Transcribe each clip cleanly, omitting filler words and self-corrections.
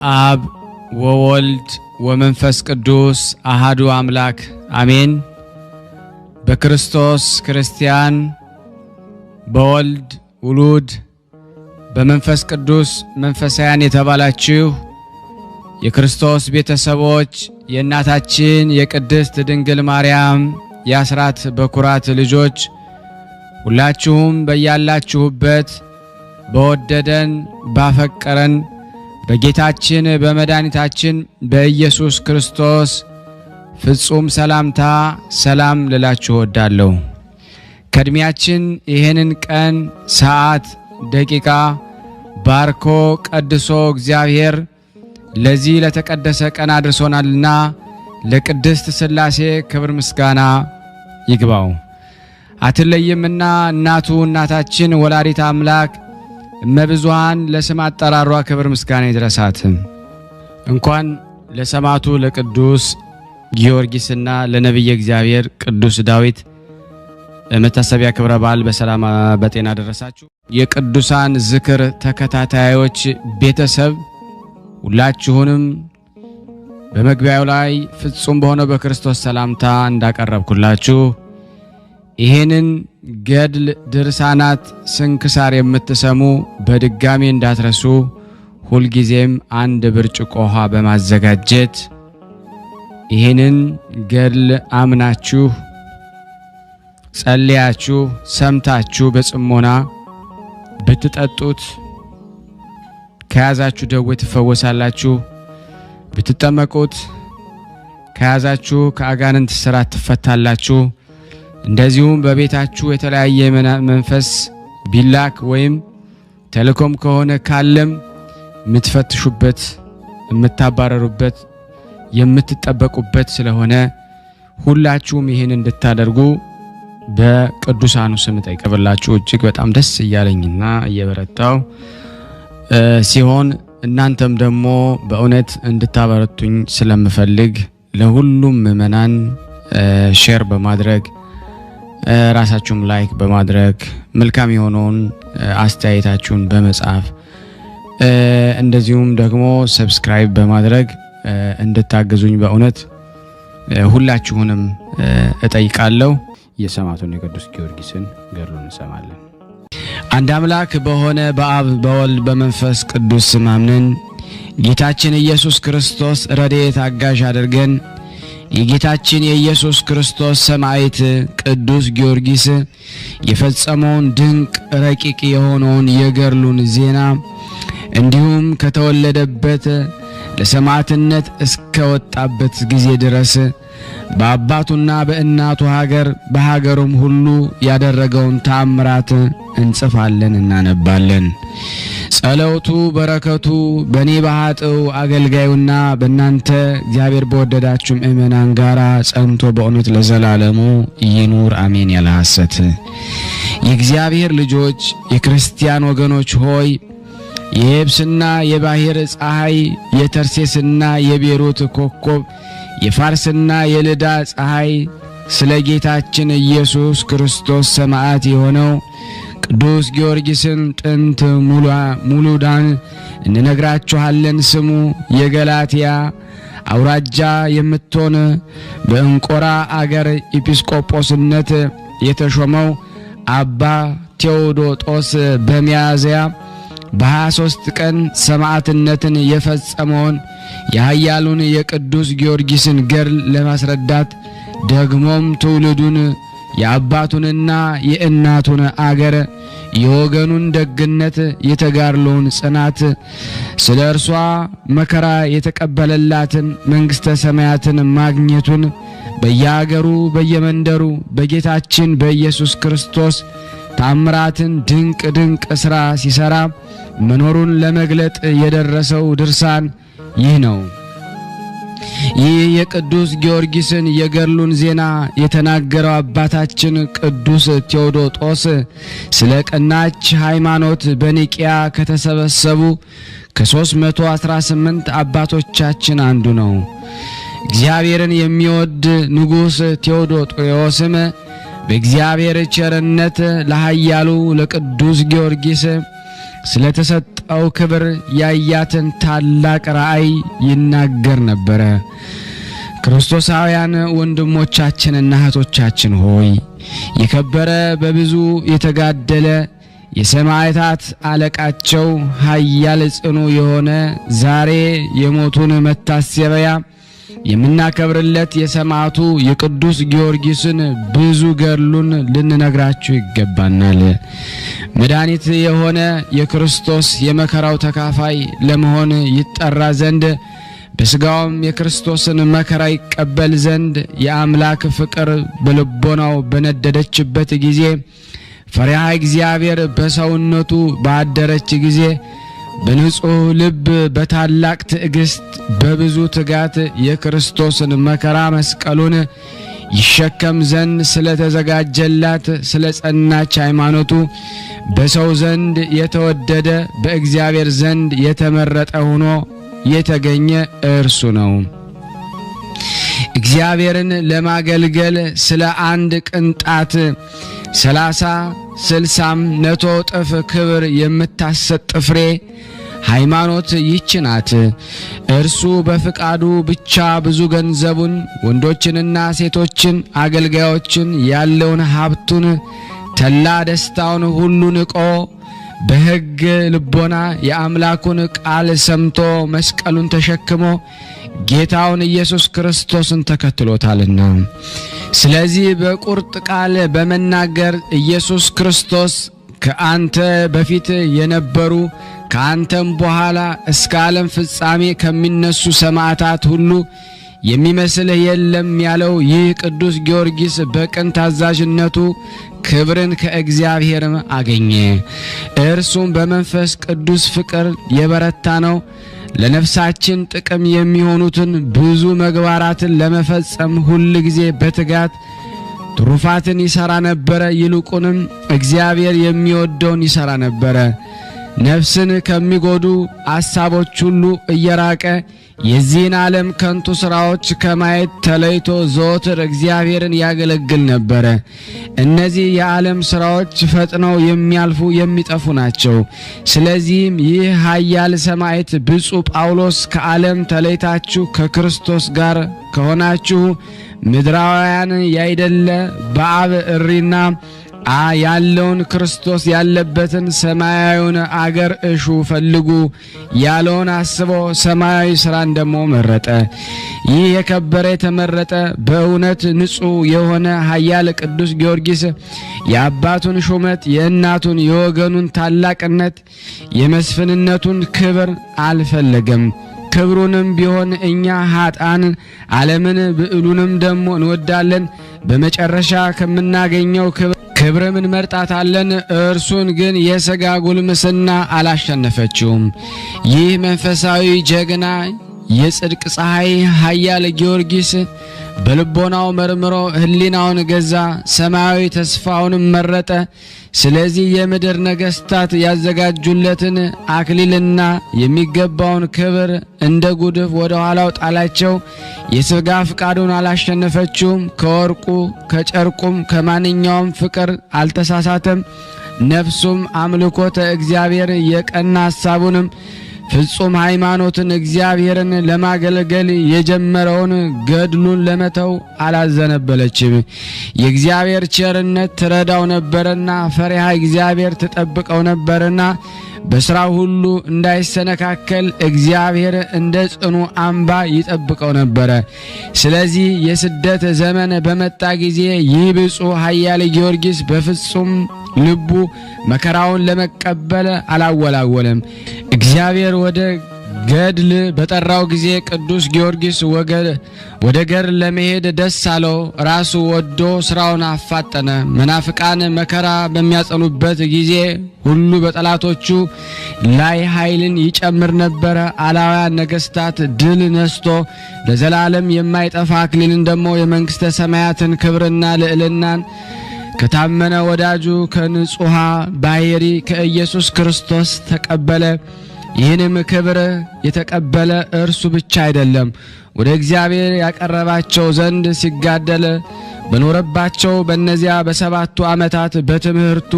አብ ወወልድ ወመንፈስ ቅዱስ አሃዱ አምላክ አሜን። በክርስቶስ ክርስቲያን በወልድ ውሉድ በመንፈስ ቅዱስ መንፈሳውያን የተባላችሁ የክርስቶስ ቤተሰቦች የእናታችን የቅድስት ድንግል ማርያም የአስራት በኩራት ልጆች ሁላችሁም በያላችሁበት በወደደን ባፈቀረን በጌታችን በመድኃኒታችን በኢየሱስ ክርስቶስ ፍጹም ሰላምታ ሰላም ልላችሁ እወዳለሁ። ከእድሜያችን ይህንን ቀን ሰዓት ደቂቃ ባርኮ ቀድሶ እግዚአብሔር ለዚህ ለተቀደሰ ቀን አድርሶናልና ለቅድስት ሥላሴ ክብር ምስጋና ይግባው። አትለይምና እናታችን ወላዲተ አምላክ እመብዙሃን ለስም አጠራሯ ክብር ምስጋና ይድረሳት። እንኳን ለሰማዕቱ ለቅዱስ ጊዮርጊስና ለነቢየ እግዚአብሔር ቅዱስ ዳዊት መታሰቢያ ክብረ በዓል በሰላም በጤና ደረሳችሁ። የቅዱሳን ዝክር ተከታታዮች ቤተሰብ ሁላችሁንም በመግቢያው ላይ ፍጹም በሆነው በክርስቶስ ሰላምታ እንዳቀረብኩላችሁ ይሄንን ገድል ድርሳናት ስንክሳር የምትሰሙ በድጋሚ እንዳትረሱ ሁልጊዜም አንድ ብርጭቆ ውሃ በማዘጋጀት ይሄንን ገድል አምናችሁ ጸልያችሁ ሰምታችሁ በጽሞና ብትጠጡት ከያዛችሁ ደዌ ትፈወሳላችሁ። ብትጠመቁት ከያዛችሁ ከአጋንንት ስራት ትፈታላችሁ። እንደዚሁም በቤታችሁ የተለያየ መንፈስ ቢላክ ወይም ተልኮም ከሆነ ካለም የምትፈትሹበት የምታባረሩበት የምትጠበቁበት ስለሆነ ሁላችሁም ይህን እንድታደርጉ በቅዱሳኑ ስም ጠይቀብላችሁ እጅግ በጣም ደስ እያለኝና እየበረታው ሲሆን እናንተም ደግሞ በእውነት እንድታበረቱኝ ስለምፈልግ ለሁሉም ምእመናን ሼር በማድረግ ራሳችሁም ላይክ በማድረግ መልካም የሆነውን አስተያየታችሁን በመጻፍ እንደዚሁም ደግሞ ሰብስክራይብ በማድረግ እንድታግዙኝ በእውነት ሁላችሁንም እጠይቃለሁ። የሰማዕቱን የቅዱስ ጊዮርጊስን ገድሉን እንሰማለን። አንድ አምላክ በሆነ በአብ በወልድ በመንፈስ ቅዱስ ስም አምነን ጌታችን ኢየሱስ ክርስቶስ ረድኤት አጋዥ አድርገን የጌታችን የኢየሱስ ክርስቶስ ሰማዕት ቅዱስ ጊዮርጊስ የፈጸመውን ድንቅ ረቂቅ የሆነውን የገድሉን ዜና እንዲሁም ከተወለደበት ለሰማዕትነት እስከወጣበት ጊዜ ድረስ በአባቱና በእናቱ ሀገር በሀገሩም ሁሉ ያደረገውን ተአምራት እንጽፋለን እናነባለን። ጸሎቱ በረከቱ በኔ በኃጥኡ አገልጋዩና በእናንተ እግዚአብሔር በወደዳችሁ ምእመናን ጋራ ጸንቶ በእውነት ለዘላለሙ ይኑር አሜን። ያለ ሐሰት የእግዚአብሔር ልጆች የክርስቲያን ወገኖች ሆይ የየብስና የባህር ፀሐይ የተርሴስና የቤሩት ኮከብ የፋርስና የልዳ ፀሐይ ስለ ጌታችን ኢየሱስ ክርስቶስ ሰማዕት የሆነው ቅዱስ ጊዮርጊስን ጥንት ሙሉዳን እንነግራችኋለን። ስሙ የገላትያ አውራጃ የምትሆን በእንቆራ አገር ኤጲስቆጶስነት የተሾመው አባ ቴዎዶጦስ በሚያዝያ በ23 ቀን ሰማዕትነትን የፈጸመውን የኃያሉን የቅዱስ ጊዮርጊስን ገድል ለማስረዳት ደግሞም ትውልዱን የአባቱንና የእናቱን አገር የወገኑን ደግነት የተጋድሎውን ጽናት ስለ እርሷ መከራ የተቀበለላትን መንግሥተ ሰማያትን ማግኘቱን በየአገሩ በየመንደሩ በጌታችን በኢየሱስ ክርስቶስ ታምራትን ድንቅ ድንቅ ሥራ ሲሰራ መኖሩን ለመግለጥ የደረሰው ድርሳን ይህ ነው። ይህ የቅዱስ ጊዮርጊስን የገድሉን ዜና የተናገረው አባታችን ቅዱስ ቴዎዶጦስ ስለ ቀናች ሃይማኖት በኒቂያ ከተሰበሰቡ ከ318 አባቶቻችን አንዱ ነው። እግዚአብሔርን የሚወድ ንጉሥ ቴዎዶጦስም በእግዚአብሔር ቸርነት ለኃያሉ ለቅዱስ ጊዮርጊስ ስለተሰጠው ክብር ያያትን ታላቅ ራእይ ይናገር ነበር። ክርስቶሳውያን ወንድሞቻችንና እህቶቻችን ሆይ የከበረ በብዙ የተጋደለ የሰማዕታት አለቃቸው ኃያል ጽኑ የሆነ ዛሬ የሞቱን መታሰቢያ የምናከብርለት የሰማዕቱ የቅዱስ ጊዮርጊስን ብዙ ገድሉን ልንነግራችሁ ይገባናል። መድኃኒት የሆነ የክርስቶስ የመከራው ተካፋይ ለመሆን ይጠራ ዘንድ በስጋውም የክርስቶስን መከራ ይቀበል ዘንድ የአምላክ ፍቅር በልቦናው በነደደችበት ጊዜ ፈሪሃ እግዚአብሔር በሰውነቱ ባደረች ጊዜ በንጹህ ልብ በታላቅ ትዕግስት በብዙ ትጋት የክርስቶስን መከራ መስቀሉን ይሸከም ዘንድ ስለተዘጋጀላት ስለጸናች ሃይማኖቱ በሰው ዘንድ የተወደደ በእግዚአብሔር ዘንድ የተመረጠ ሆኖ የተገኘ እርሱ ነው። እግዚአብሔርን ለማገልገል ስለ አንድ ቅንጣት 30 60 100 እጥፍ ክብር የምታሰጥ ፍሬ ሃይማኖት ይህች ናት። እርሱ በፍቃዱ ብቻ ብዙ ገንዘቡን ወንዶችንና ሴቶችን አገልጋዮችን ያለውን ሀብቱን ተላ ደስታውን ሁሉ ንቆ በሕግ ልቦና የአምላኩን ቃል ሰምቶ መስቀሉን ተሸክሞ ጌታውን ኢየሱስ ክርስቶስን ተከትሎታልና ስለዚህ በቁርጥ ቃል በመናገር ኢየሱስ ክርስቶስ ከአንተ በፊት የነበሩ ከአንተም በኋላ እስከ ዓለም ፍጻሜ ከሚነሱ ሰማዕታት ሁሉ የሚመስልህ የለም ያለው ይህ ቅዱስ ጊዮርጊስ በቅን ታዛዥነቱ ክብርን ከእግዚአብሔር አገኘ። እርሱም በመንፈስ ቅዱስ ፍቅር የበረታ ነው። ለነፍሳችን ጥቅም የሚሆኑትን ብዙ ምግባራትን ለመፈጸም ሁሉ ጊዜ በትጋት ትሩፋትን ይሰራ ነበር። ይልቁንም እግዚአብሔር የሚወደውን ይሰራ ነበር። ነፍስን ከሚጎዱ አሳቦች ሁሉ እየራቀ የዚህን ዓለም ከንቱ ሥራዎች ከማየት ተለይቶ ዘወትር እግዚአብሔርን ያገለግል ነበር። እነዚህ የዓለም ሥራዎች ፈጥነው የሚያልፉ የሚጠፉ ናቸው። ስለዚህም ይህ ኃያል ሰማዕት ብፁዕ ጳውሎስ ከዓለም ተለይታችሁ ከክርስቶስ ጋር ከሆናችሁ ምድራውያን ያይደለ በአብ እሪና ያለውን ክርስቶስ ያለበትን ሰማያዊውን አገር እሹ ፈልጉ ያለውን አስቦ ሰማያዊ ሥራን ደሞ መረጠ። ይህ የከበረ የተመረጠ በእውነት ንጹሕ የሆነ ኃያል ቅዱስ ጊዮርጊስ የአባቱን ሹመት የእናቱን የወገኑን ታላቅነት የመስፍንነቱን ክብር አልፈለገም። ክብሩንም ቢሆን እኛ ኃጥአን ዓለምን ብዕሉንም ደሞ እንወዳለን። በመጨረሻ ከምናገኘው ክብርም እንመርጣታለን። እርሱን ግን የሥጋ ጉልምስና አላሸነፈችውም። ይህ መንፈሳዊ ጀግና የጽድቅ ፀሐይ ኃያል ጊዮርጊስ በልቦናው መርምሮ ሕሊናውን ገዛ፣ ሰማያዊ ተስፋውንም መረጠ። ስለዚህ የምድር ነገሥታት ያዘጋጁለትን አክሊልና የሚገባውን ክብር እንደ ጉድፍ ወደ ኋላው ጣላቸው። የሥጋ ፍቃዱን አላሸነፈችውም። ከወርቁ ከጨርቁም ከማንኛውም ፍቅር አልተሳሳተም። ነፍሱም አምልኮተ እግዚአብሔር የቀና ሐሳቡንም ፍጹም ሃይማኖትን እግዚአብሔርን ለማገልገል የጀመረውን ገድሉን ለመተው አላዘነበለችም። የእግዚአብሔር ቸርነት ትረዳው ነበርና ፈሪሃ እግዚአብሔር ተጠብቀው ነበርና በሥራው ሁሉ እንዳይሰነካከል እግዚአብሔር እንደ ጽኑ አምባ ይጠብቀው ነበር። ስለዚህ የስደት ዘመን በመጣ ጊዜ ይህ ብፁዕ ኃያል ጊዮርጊስ በፍጹም ልቡ መከራውን ለመቀበል አላወላወለም። እግዚአብሔር ወደ ገድል በጠራው ጊዜ ቅዱስ ጊዮርጊስ ወደ ገድል ለመሄድ ደስ አለው። ራሱ ወዶ ሥራውን አፋጠነ። መናፍቃን መከራ በሚያጸኑበት ጊዜ ሁሉ በጠላቶቹ ላይ ኃይልን ይጨምር ነበር። አላውያን ነገሥታት ድል ነስቶ ለዘላለም የማይጠፋ አክሊልን ደሞ የመንግሥተ ሰማያትን ክብርና ልዕልናን ከታመነ ወዳጁ ከንጹሃ ባሕሪ ከኢየሱስ ክርስቶስ ተቀበለ። ይህንም ክብር የተቀበለ እርሱ ብቻ አይደለም፣ ወደ እግዚአብሔር ያቀረባቸው ዘንድ ሲጋደል በኖረባቸው በእነዚያ በሰባቱ ዓመታት በትምህርቱ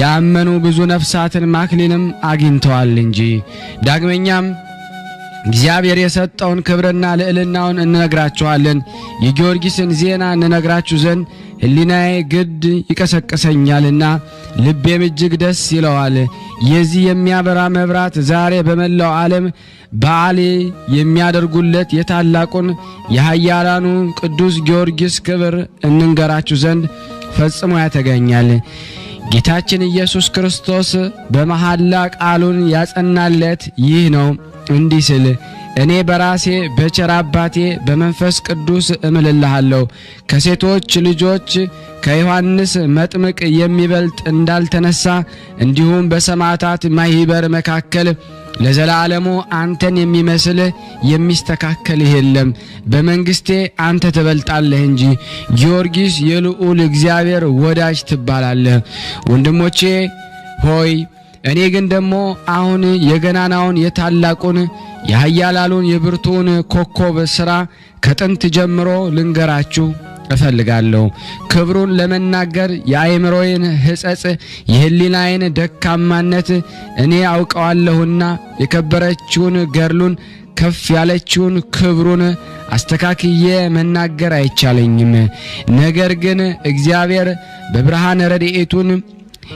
ያመኑ ብዙ ነፍሳትን ማክሊንም አግኝተዋል እንጂ። ዳግመኛም እግዚአብሔር የሰጠውን ክብርና ልዕልናውን እንነግራችኋለን። የጊዮርጊስን ዜና እንነግራችሁ ዘንድ ሕሊናዬ ግድ ይቀሰቅሰኛልና ልቤም እጅግ ደስ ይለዋል። የዚህ የሚያበራ መብራት ዛሬ በመላው ዓለም በዓል የሚያደርጉለት የታላቁን የኃያላኑ ቅዱስ ጊዮርጊስ ክብር እንንገራችሁ ዘንድ ፈጽሞ ያተጋኛል። ጌታችን ኢየሱስ ክርስቶስ በመሐላ ቃሉን ያጸናለት ይህ ነው። እንዲህ ሲል እኔ በራሴ በቸር አባቴ በመንፈስ ቅዱስ እምልልሃለሁ ከሴቶች ልጆች ከዮሐንስ መጥምቅ የሚበልጥ እንዳልተነሳ እንዲሁም በሰማዕታት ማኅበር መካከል ለዘላለሙ አንተን የሚመስል የሚስተካከል የለም። በመንግስቴ አንተ ትበልጣለህ እንጂ ጊዮርጊስ የልዑል እግዚአብሔር ወዳጅ ትባላለህ። ወንድሞቼ ሆይ እኔ ግን ደግሞ አሁን የገናናውን የታላቁን የኃያላሉን የብርቱን ኮከብ ሥራ ከጥንት ጀምሮ ልንገራችሁ እፈልጋለሁ። ክብሩን ለመናገር የአእምሮዬን ሕጸጽ የሕሊናዬን ደካማነት እኔ አውቀዋለሁና የከበረችውን ገድሉን ከፍ ያለችውን ክብሩን አስተካክዬ መናገር አይቻለኝም። ነገር ግን እግዚአብሔር በብርሃን ረድኤቱን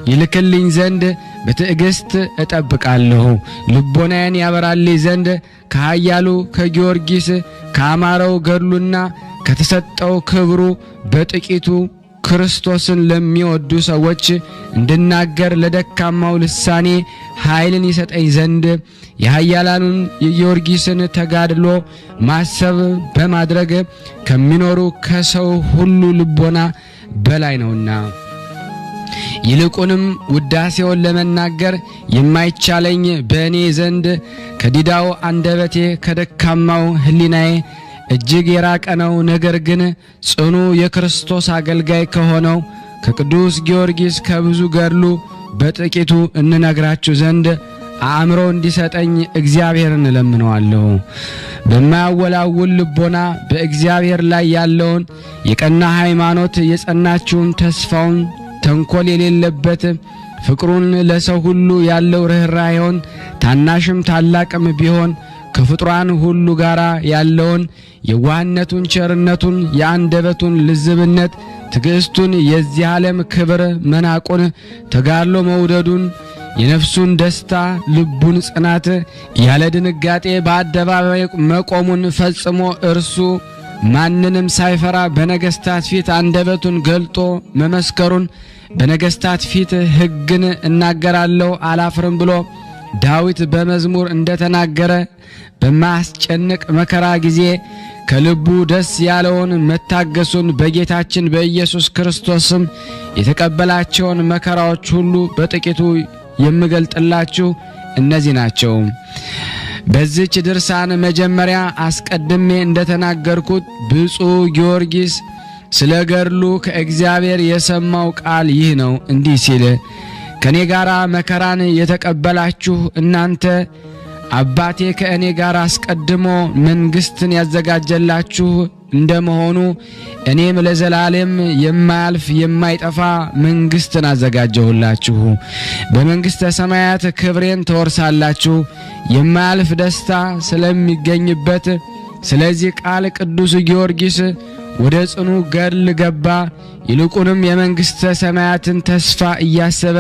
ይልክልኝ ዘንድ በትዕግስት እጠብቃለሁ። ልቦናዬን ያበራልኝ ዘንድ ከኃያሉ ከጊዮርጊስ ካማረው ገድሉና ከተሰጠው ክብሩ በጥቂቱ ክርስቶስን ለሚወዱ ሰዎች እንድናገር ለደካማው ልሳኔ ኃይልን ይሰጠኝ ዘንድ የኃያላኑን የጊዮርጊስን ተጋድሎ ማሰብ በማድረግ ከሚኖሩ ከሰው ሁሉ ልቦና በላይ ነውና። ይልቁንም ውዳሴውን ለመናገር የማይቻለኝ በእኔ ዘንድ ከዲዳው አንደበቴ ከደካማው ሕሊናዬ እጅግ የራቀ ነው። ነገር ግን ጽኑ የክርስቶስ አገልጋይ ከሆነው ከቅዱስ ጊዮርጊስ ከብዙ ገድሉ በጥቂቱ እንነግራችሁ ዘንድ አእምሮ እንዲሰጠኝ እግዚአብሔርን እለምነዋለሁ። በማያወላውል ልቦና በእግዚአብሔር ላይ ያለውን የቀና ሃይማኖት የጸናችውን ተስፋውን ተንኮል የሌለበት ፍቅሩን ለሰው ሁሉ ያለው ርኅራኄውን ታናሽም ታላቅም ቢሆን ከፍጥሯን ሁሉ ጋር ያለውን የዋህነቱን ቸርነቱን የአንደበቱን ልዝብነት ትዕግስቱን የዚህ ዓለም ክብር መናቁን ተጋድሎ መውደዱን የነፍሱን ደስታ ልቡን ጽናት ያለ ድንጋጤ በአደባባይ መቆሙን ፈጽሞ እርሱ ማንንም ሳይፈራ በነገስታት ፊት አንደበቱን ገልጦ መመስከሩን በነገስታት ፊት ሕግን እናገራለሁ አላፍርም ብሎ ዳዊት በመዝሙር እንደተናገረ በማስጨነቅ መከራ ጊዜ ከልቡ ደስ ያለውን መታገሱን በጌታችን በኢየሱስ ክርስቶስም የተቀበላቸውን መከራዎች ሁሉ በጥቂቱ የምገልጥላችሁ እነዚህ ናቸው። በዚህች ድርሳን መጀመሪያ አስቀድሜ እንደተናገርኩት ብፁዕ ጊዮርጊስ ስለ ገድሉ ከእግዚአብሔር የሰማው ቃል ይህ ነው። እንዲህ ሲል ከኔ ጋር መከራን የተቀበላችሁ እናንተ አባቴ ከእኔ ጋር አስቀድሞ መንግሥትን ያዘጋጀላችሁ እንደመሆኑ እኔም ለዘላለም የማያልፍ የማይጠፋ መንግሥትን አዘጋጀሁላችሁ። በመንግሥተ ሰማያት ክብሬን ተወርሳላችሁ። የማያልፍ ደስታ ስለሚገኝበት ስለዚህ ቃል ቅዱስ ጊዮርጊስ ወደ ጽኑ ገድል ገባ። ይልቁንም የመንግሥተ ሰማያትን ተስፋ እያሰበ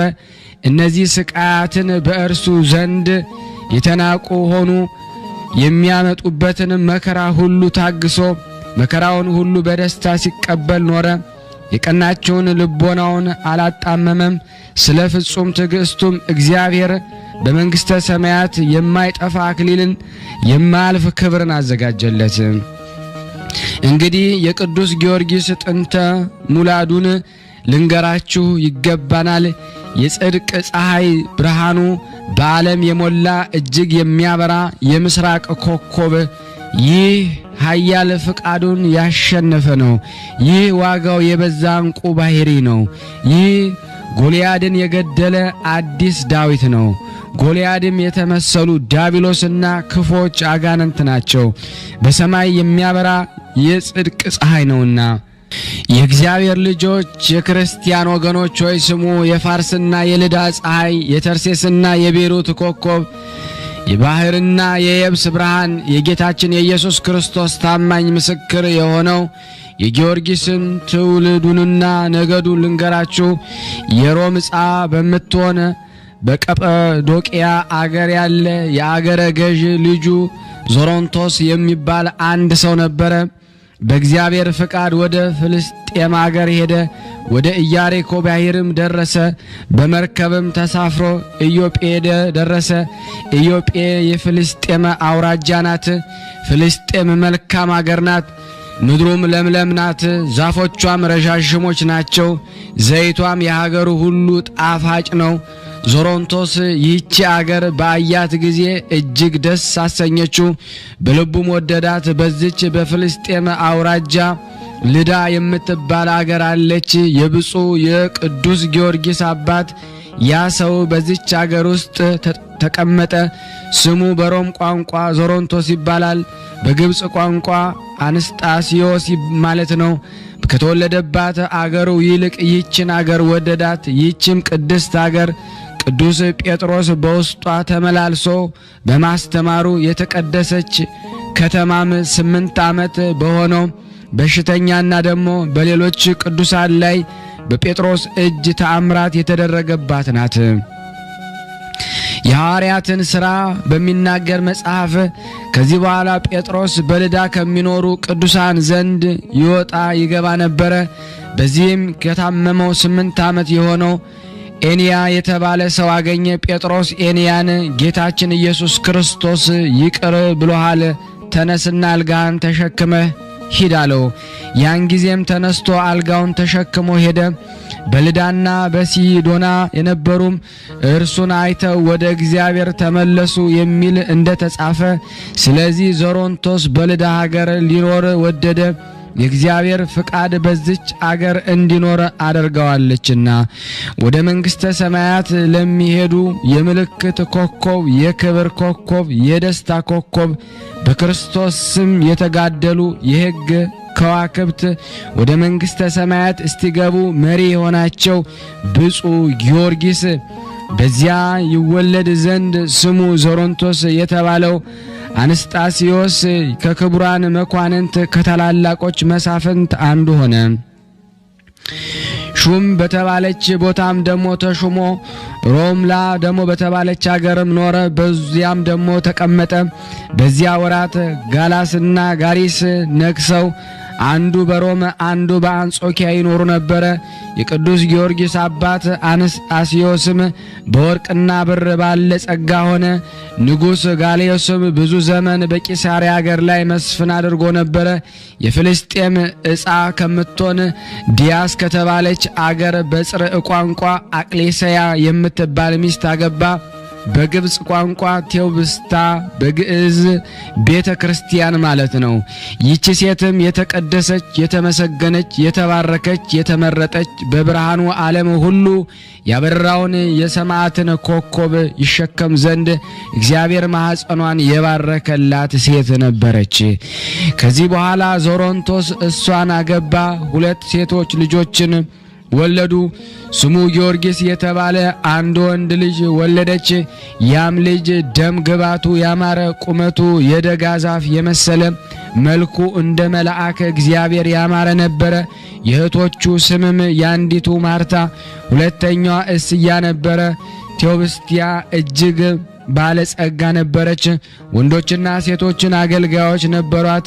እነዚህ ስቃያትን በእርሱ ዘንድ የተናቁ ሆኑ የሚያመጡበትን መከራ ሁሉ ታግሶ መከራውን ሁሉ በደስታ ሲቀበል ኖረ። የቀናቸውን ልቦናውን አላጣመመም። ስለ ፍጹም ትዕግስቱም እግዚአብሔር በመንግሥተ ሰማያት የማይጠፋ አክሊልን የማያልፍ ክብርን አዘጋጀለት። እንግዲህ የቅዱስ ጊዮርጊስ ጥንተ ሙላዱን ልንገራችሁ ይገባናል። የጽድቅ ፀሐይ ብርሃኑ በዓለም የሞላ እጅግ የሚያበራ የምስራቅ ኮከብ ይህ ኃያል ፍቃዱን ያሸነፈ ነው። ይህ ዋጋው የበዛ ዕንቁ ባሕሪ ነው። ይህ ጎልያድን የገደለ አዲስ ዳዊት ነው። ጎልያድም የተመሰሉ ዲያብሎስና ክፎች አጋንንት ናቸው። በሰማይ የሚያበራ የጽድቅ ፀሐይ ነውና የእግዚአብሔር ልጆች የክርስቲያን ወገኖች ሆይ ስሙ። የፋርስና የልዳ ፀሐይ፣ የተርሴስና የቤሩት ኮከብ፣ የባህርና የየብስ ብርሃን፣ የጌታችን የኢየሱስ ክርስቶስ ታማኝ ምስክር የሆነው የጊዮርጊስን ትውልዱንና ነገዱን ልንገራችሁ። የሮም ዕፃ በምትሆን በቀጰዶቅያ አገር ያለ የአገረ ገዥ ልጁ ዞሮንቶስ የሚባል አንድ ሰው ነበረ። በእግዚአብሔር ፍቃድ ወደ ፍልስጤም አገር ሄደ። ወደ ኢያሪኮ ባሕርም ደረሰ። በመርከብም ተሳፍሮ ኢዮጴ ደረሰ። ኢዮጴ የፍልስጤም አውራጃ ናት። ፍልስጤም መልካም አገር ናት። ምድሩም ለምለም ናት። ዛፎቿም ረዣዥሞች ናቸው። ዘይቷም የሀገሩ ሁሉ ጣፋጭ ነው። ዞሮንቶስ ይህች አገር በአያት ጊዜ እጅግ ደስ አሰኘችው፣ በልቡም ወደዳት። በዚች በፍልስጤም አውራጃ ልዳ የምትባል አገር አለች። የብፁዕ የቅዱስ ጊዮርጊስ አባት ያ ሰው በዚች አገር ውስጥ ተቀመጠ። ስሙ በሮም ቋንቋ ዞሮንቶስ ይባላል፣ በግብጽ ቋንቋ አንስጣስዮስ ማለት ነው። ከተወለደባት አገሩ ይልቅ ይህችን አገር ወደዳት። ይህችም ቅድስት አገር ቅዱስ ጴጥሮስ በውስጧ ተመላልሶ በማስተማሩ የተቀደሰች ከተማም 8 ዓመት በሆነው በሽተኛና ደግሞ በሌሎች ቅዱሳን ላይ በጴጥሮስ እጅ ተአምራት የተደረገባት ናት። የሐዋርያትን ሥራ በሚናገር መጽሐፍ ከዚህ በኋላ ጴጥሮስ በልዳ ከሚኖሩ ቅዱሳን ዘንድ ይወጣ ይገባ ነበረ። በዚህም ከታመመው 8 ዓመት የሆነው ኤንያ የተባለ ሰው አገኘ። ጴጥሮስ ኤንያን ጌታችን ኢየሱስ ክርስቶስ ይቅር ብሎሃል፣ ተነስና አልጋህን ተሸክመህ ሂድ አለው። ያን ጊዜም ተነስቶ አልጋውን ተሸክሞ ሄደ። በልዳና በሲዶና የነበሩም እርሱን አይተው ወደ እግዚአብሔር ተመለሱ የሚል እንደተጻፈ፣ ስለዚህ ዞሮንቶስ በልዳ ሀገር ሊኖር ወደደ። የእግዚአብሔር ፍቃድ በዚች አገር እንዲኖር አድርገዋለችና። ወደ መንግሥተ ሰማያት ለሚሄዱ የምልክት ኮከብ፣ የክብር ኮከብ፣ የደስታ ኮከብ፣ በክርስቶስ ስም የተጋደሉ የሕግ ከዋክብት ወደ መንግሥተ ሰማያት እስቲገቡ መሪ የሆናቸው ብፁዕ ጊዮርጊስ በዚያ ይወለድ ዘንድ ስሙ ዞሮንቶስ የተባለው አንስጣስዮስ ከክቡራን መኳንንት ከታላላቆች መሳፍንት አንዱ ሆነ። ሹም በተባለች ቦታም ደሞ ተሹሞ ሮምላ ደሞ በተባለች አገርም ኖረ። በዚያም ደሞ ተቀመጠ። በዚያ ወራት ጋላስና ጋሪስ ነግሰው አንዱ በሮም አንዱ በአንጾኪያ ይኖሩ ነበረ። የቅዱስ ጊዮርጊስ አባት አንስጣስዮስም በወርቅና ብር ባለ ጸጋ ሆነ። ንጉሥ ጋልዮስም ብዙ ዘመን በቂሳርያ አገር ላይ መስፍን አድርጎ ነበረ። የፍልስጤም ዕፃ ከምትሆን ዲያስ ከተባለች አገር በጽርዕ ቋንቋ አቅሌሰያ የምትባል ሚስት አገባ። በግብጽ ቋንቋ ቴዎብስታ፣ በግዕዝ ቤተ ክርስቲያን ማለት ነው። ይህች ሴትም የተቀደሰች፣ የተመሰገነች፣ የተባረከች፣ የተመረጠች በብርሃኑ ዓለም ሁሉ ያበራውን የሰማዕትን ኮከብ ይሸከም ዘንድ እግዚአብሔር ማኅፀኗን የባረከላት ሴት ነበረች። ከዚህ በኋላ ዞሮንቶስ እሷን አገባ። 2 ሴቶች ልጆችን ወለዱ። ስሙ ጊዮርጊስ የተባለ አንድ ወንድ ልጅ ወለደች። ያም ልጅ ደም ግባቱ ያማረ፣ ቁመቱ የደጋ ዛፍ የመሰለ፣ መልኩ እንደ መልአከ እግዚአብሔር ያማረ ነበረ። የእህቶቹ ስምም ያንዲቱ ማርታ፣ ሁለተኛዋ እስያ ነበረ። ቴዎብስቲያ እጅግ ባለጸጋ ነበረች። ወንዶችና ሴቶችን አገልጋዮች ነበሯት።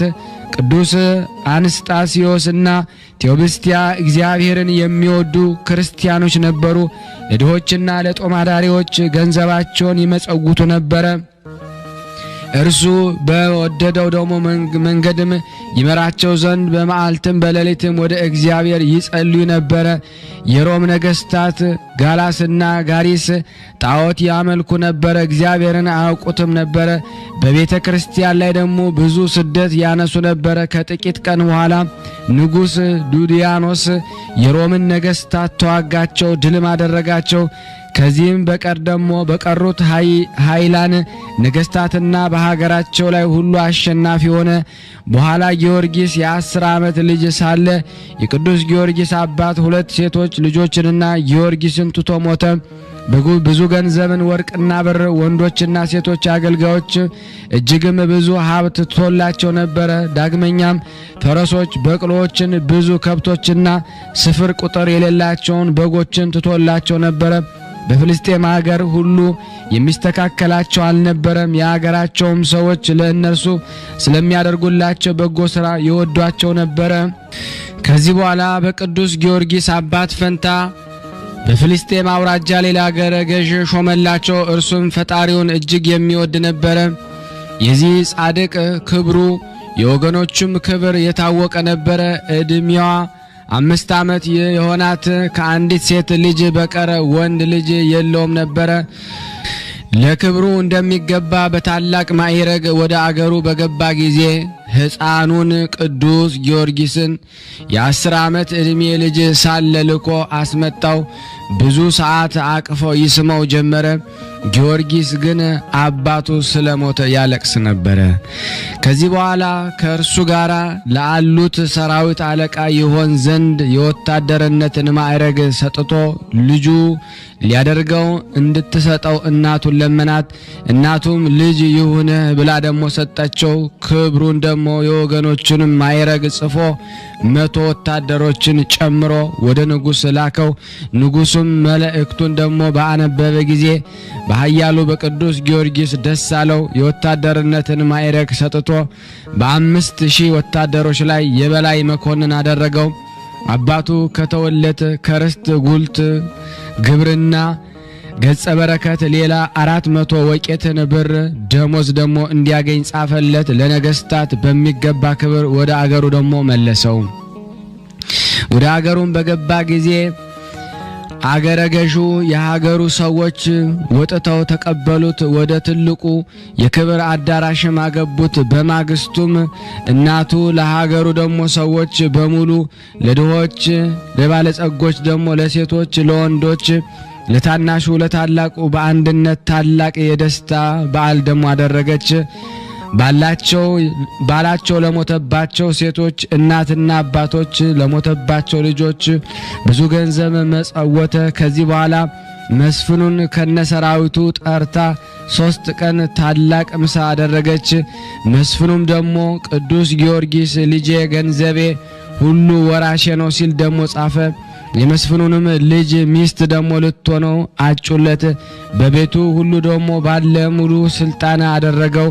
ቅዱስ አንስጣስዮስና ቴዎብስቲያ እግዚአብሔርን የሚወዱ ክርስቲያኖች ነበሩ። ለድሆችና ለጦማዳሪዎች ገንዘባቸውን ይመጸውቱ ነበረ። እርሱ በወደደው ደግሞ መንገድም ይመራቸው ዘንድ በመዓልትም በሌሊትም ወደ እግዚአብሔር ይጸልዩ ነበረ። የሮም ነገስታት ጋላስና ጋሪስ ጣዖት ያመልኩ ነበረ፣ እግዚአብሔርን አያውቁትም ነበረ። በቤተ ክርስቲያን ላይ ደግሞ ብዙ ስደት ያነሱ ነበረ። ከጥቂት ቀን በኋላ ንጉሥ ዱዲያኖስ የሮምን ነገስታት ተዋጋቸው፣ ድልም አደረጋቸው። ከዚህም በቀር ደግሞ በቀሩት ኃይላን ነገስታትና በሀገራቸው ላይ ሁሉ አሸናፊ ሆነ። በኋላ ጊዮርጊስ የ10 ዓመት ልጅ ሳለ የቅዱስ ጊዮርጊስ አባት 2 ሴቶች ልጆችንና ጊዮርጊስን ትቶ ሞተ። ብዙ ገንዘብን ወርቅና ብር ወንዶችና ሴቶች አገልጋዮች እጅግም ብዙ ሀብት ትቶላቸው ነበረ። ዳግመኛም ፈረሶች፣ በቅሎችን፣ ብዙ ከብቶችና ስፍር ቁጥር የሌላቸውን በጎችን ትቶላቸው ነበረ። በፍልስጤም ሀገር ሁሉ የሚስተካከላቸው አልነበረም። የሀገራቸውም ሰዎች ለእነርሱ ስለሚያደርጉላቸው በጎ ሥራ ይወዷቸው ነበረ። ከዚህ በኋላ በቅዱስ ጊዮርጊስ አባት ፈንታ በፍልስጤም አውራጃ ሌላ አገረ ገዥ ሾመላቸው። እርሱም ፈጣሪውን እጅግ የሚወድ ነበረ። የዚህ ጻድቅ ክብሩ የወገኖቹም ክብር የታወቀ ነበረ። ዕድሜዋ 5 ዓመት የሆናት ከአንዲት ሴት ልጅ በቀር ወንድ ልጅ የለውም ነበረ። ለክብሩ እንደሚገባ በታላቅ ማዕረግ ወደ አገሩ በገባ ጊዜ ሕፃኑን ቅዱስ ጊዮርጊስን የ10 ዓመት ዕድሜ ልጅ ሳለ ልኮ አስመጣው። ብዙ ሰዓት አቅፎ ይስመው ጀመረ። ጊዮርጊስ ግን አባቱ ስለሞተ ያለቅስ ነበረ። ከዚህ በኋላ ከእርሱ ጋር ላሉት ሰራዊት አለቃ ይሆን ዘንድ የወታደርነትን ማዕረግ ሰጥቶ ልጁ ሊያደርገው እንድትሰጠው እናቱን ለመናት። እናቱም ልጅ ይሁንህ ብላ ደግሞ ሰጠችው። ክብሩን ደግሞ የወገኖቹንም ማዕረግ ጽፎ 100 ወታደሮችን ጨምሮ ወደ ንጉሥ ላከው። ንጉሡም መልእክቱን ደግሞ ባነበበ ጊዜ በኃያሉ በቅዱስ ጊዮርጊስ ደስ አለው። የወታደርነትን ማዕረግ ሰጥቶ በ5000 ወታደሮች ላይ የበላይ መኮንን አደረገው። አባቱ ከተወለት ከርስት ጉልት ግብርና ገጸ በረከት ሌላ 400 ወቄትን ብር ደሞዝ ደግሞ እንዲያገኝ ጻፈለት። ለነገስታት በሚገባ ክብር ወደ አገሩ ደግሞ መለሰው። ወደ አገሩም በገባ ጊዜ አገረ ገዡ የሀገሩ ሰዎች ወጥተው ተቀበሉት። ወደ ትልቁ የክብር አዳራሽም አገቡት። በማግስቱም እናቱ ለሀገሩ ደግሞ ሰዎች በሙሉ ለድሆች፣ ለባለጸጎች ደግሞ ለሴቶች፣ ለወንዶች፣ ለታናሹ ለታላቁ በአንድነት ታላቅ የደስታ በዓል ደግሞ አደረገች። ባላቸው ለሞተባቸው ሴቶች እናትና አባቶች ለሞተባቸው ልጆች ብዙ ገንዘብ መጸወተ። ከዚህ በኋላ መስፍኑን ከነሰራዊቱ ጠርታ 3 ቀን ታላቅ ምሳ አደረገች። መስፍኑም ደግሞ ቅዱስ ጊዮርጊስ ልጄ ገንዘቤ ሁሉ ወራሼ ነው ሲል ደግሞ ጻፈ። የመስፍኑንም ልጅ ሚስት ደግሞ ልትሆነው አጩለት። በቤቱ ሁሉ ደግሞ ባለ ሙሉ ስልጣን አደረገው።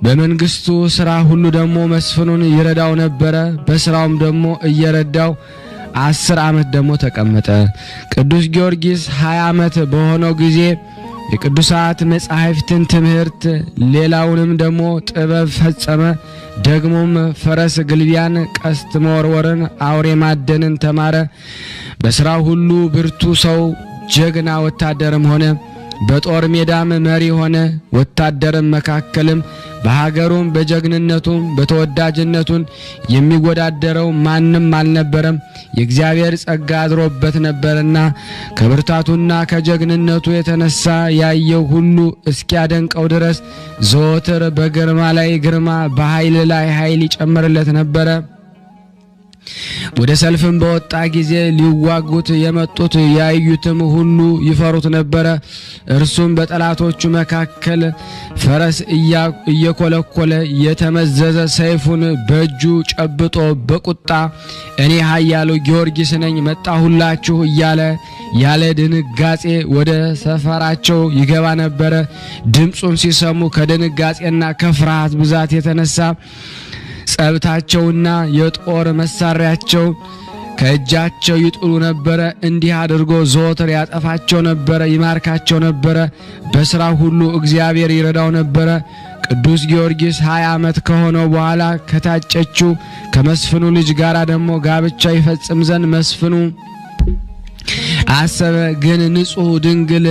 በመንግስቱ ሥራ ሁሉ ደግሞ መስፍኑን ይረዳው ነበረ። በሥራውም ደግሞ እየረዳው 10 ዓመት ደግሞ ተቀመጠ። ቅዱስ ጊዮርጊስ 20 ዓመት በሆነው ጊዜ የቅዱሳት መጻሕፍትን ትምህርት ሌላውንም ደግሞ ጥበብ ፈጸመ። ደግሞም ፈረስ ግልቢያን፣ ቀስት መወርወርን፣ አውሬ ማደንን ተማረ። በሥራው ሁሉ ብርቱ ሰው ጀግና ወታደርም ሆነ። በጦር ሜዳም መሪ ሆነ። ወታደርም መካከልም በሀገሩም በጀግንነቱም በተወዳጅነቱም የሚወዳደረው ማንም አልነበረም። የእግዚአብሔር ጸጋ አድሮበት ነበርና ከብርታቱና ከጀግንነቱ የተነሳ ያየው ሁሉ እስኪያደንቀው ድረስ ዘወትር በግርማ ላይ ግርማ በኃይል ላይ ኃይል ይጨምርለት ነበረ። ወደ ሰልፍም በወጣ ጊዜ ሊዋጉት የመጡት ያዩትም ሁሉ ይፈሩት ነበረ። እርሱም በጠላቶቹ መካከል ፈረስ እየኮለኮለ የተመዘዘ ሰይፉን በእጁ ጨብጦ በቁጣ እኔ ኃያሉ ጊዮርጊስ ነኝ መጣሁላችሁ እያለ ያለ ድንጋጼ ወደ ሰፈራቸው ይገባ ነበረ። ድምጹን ሲሰሙ ከድንጋጼና ከፍርሃት ብዛት የተነሳ ጸብታቸውና የጦር መሳሪያቸው ከእጃቸው ይጥሉ ነበረ። እንዲህ አድርጎ ዘወትር ያጠፋቸው ነበረ፣ ይማርካቸው ነበረ። በሥራ ሁሉ እግዚአብሔር ይረዳው ነበረ። ቅዱስ ጊዮርጊስ 20 ዓመት ከሆነው በኋላ ከታጨችው ከመስፍኑ ልጅ ጋር ደግሞ ጋብቻ ይፈጽም ዘንድ መስፍኑ አሰበ። ግን ንጹሕ ድንግል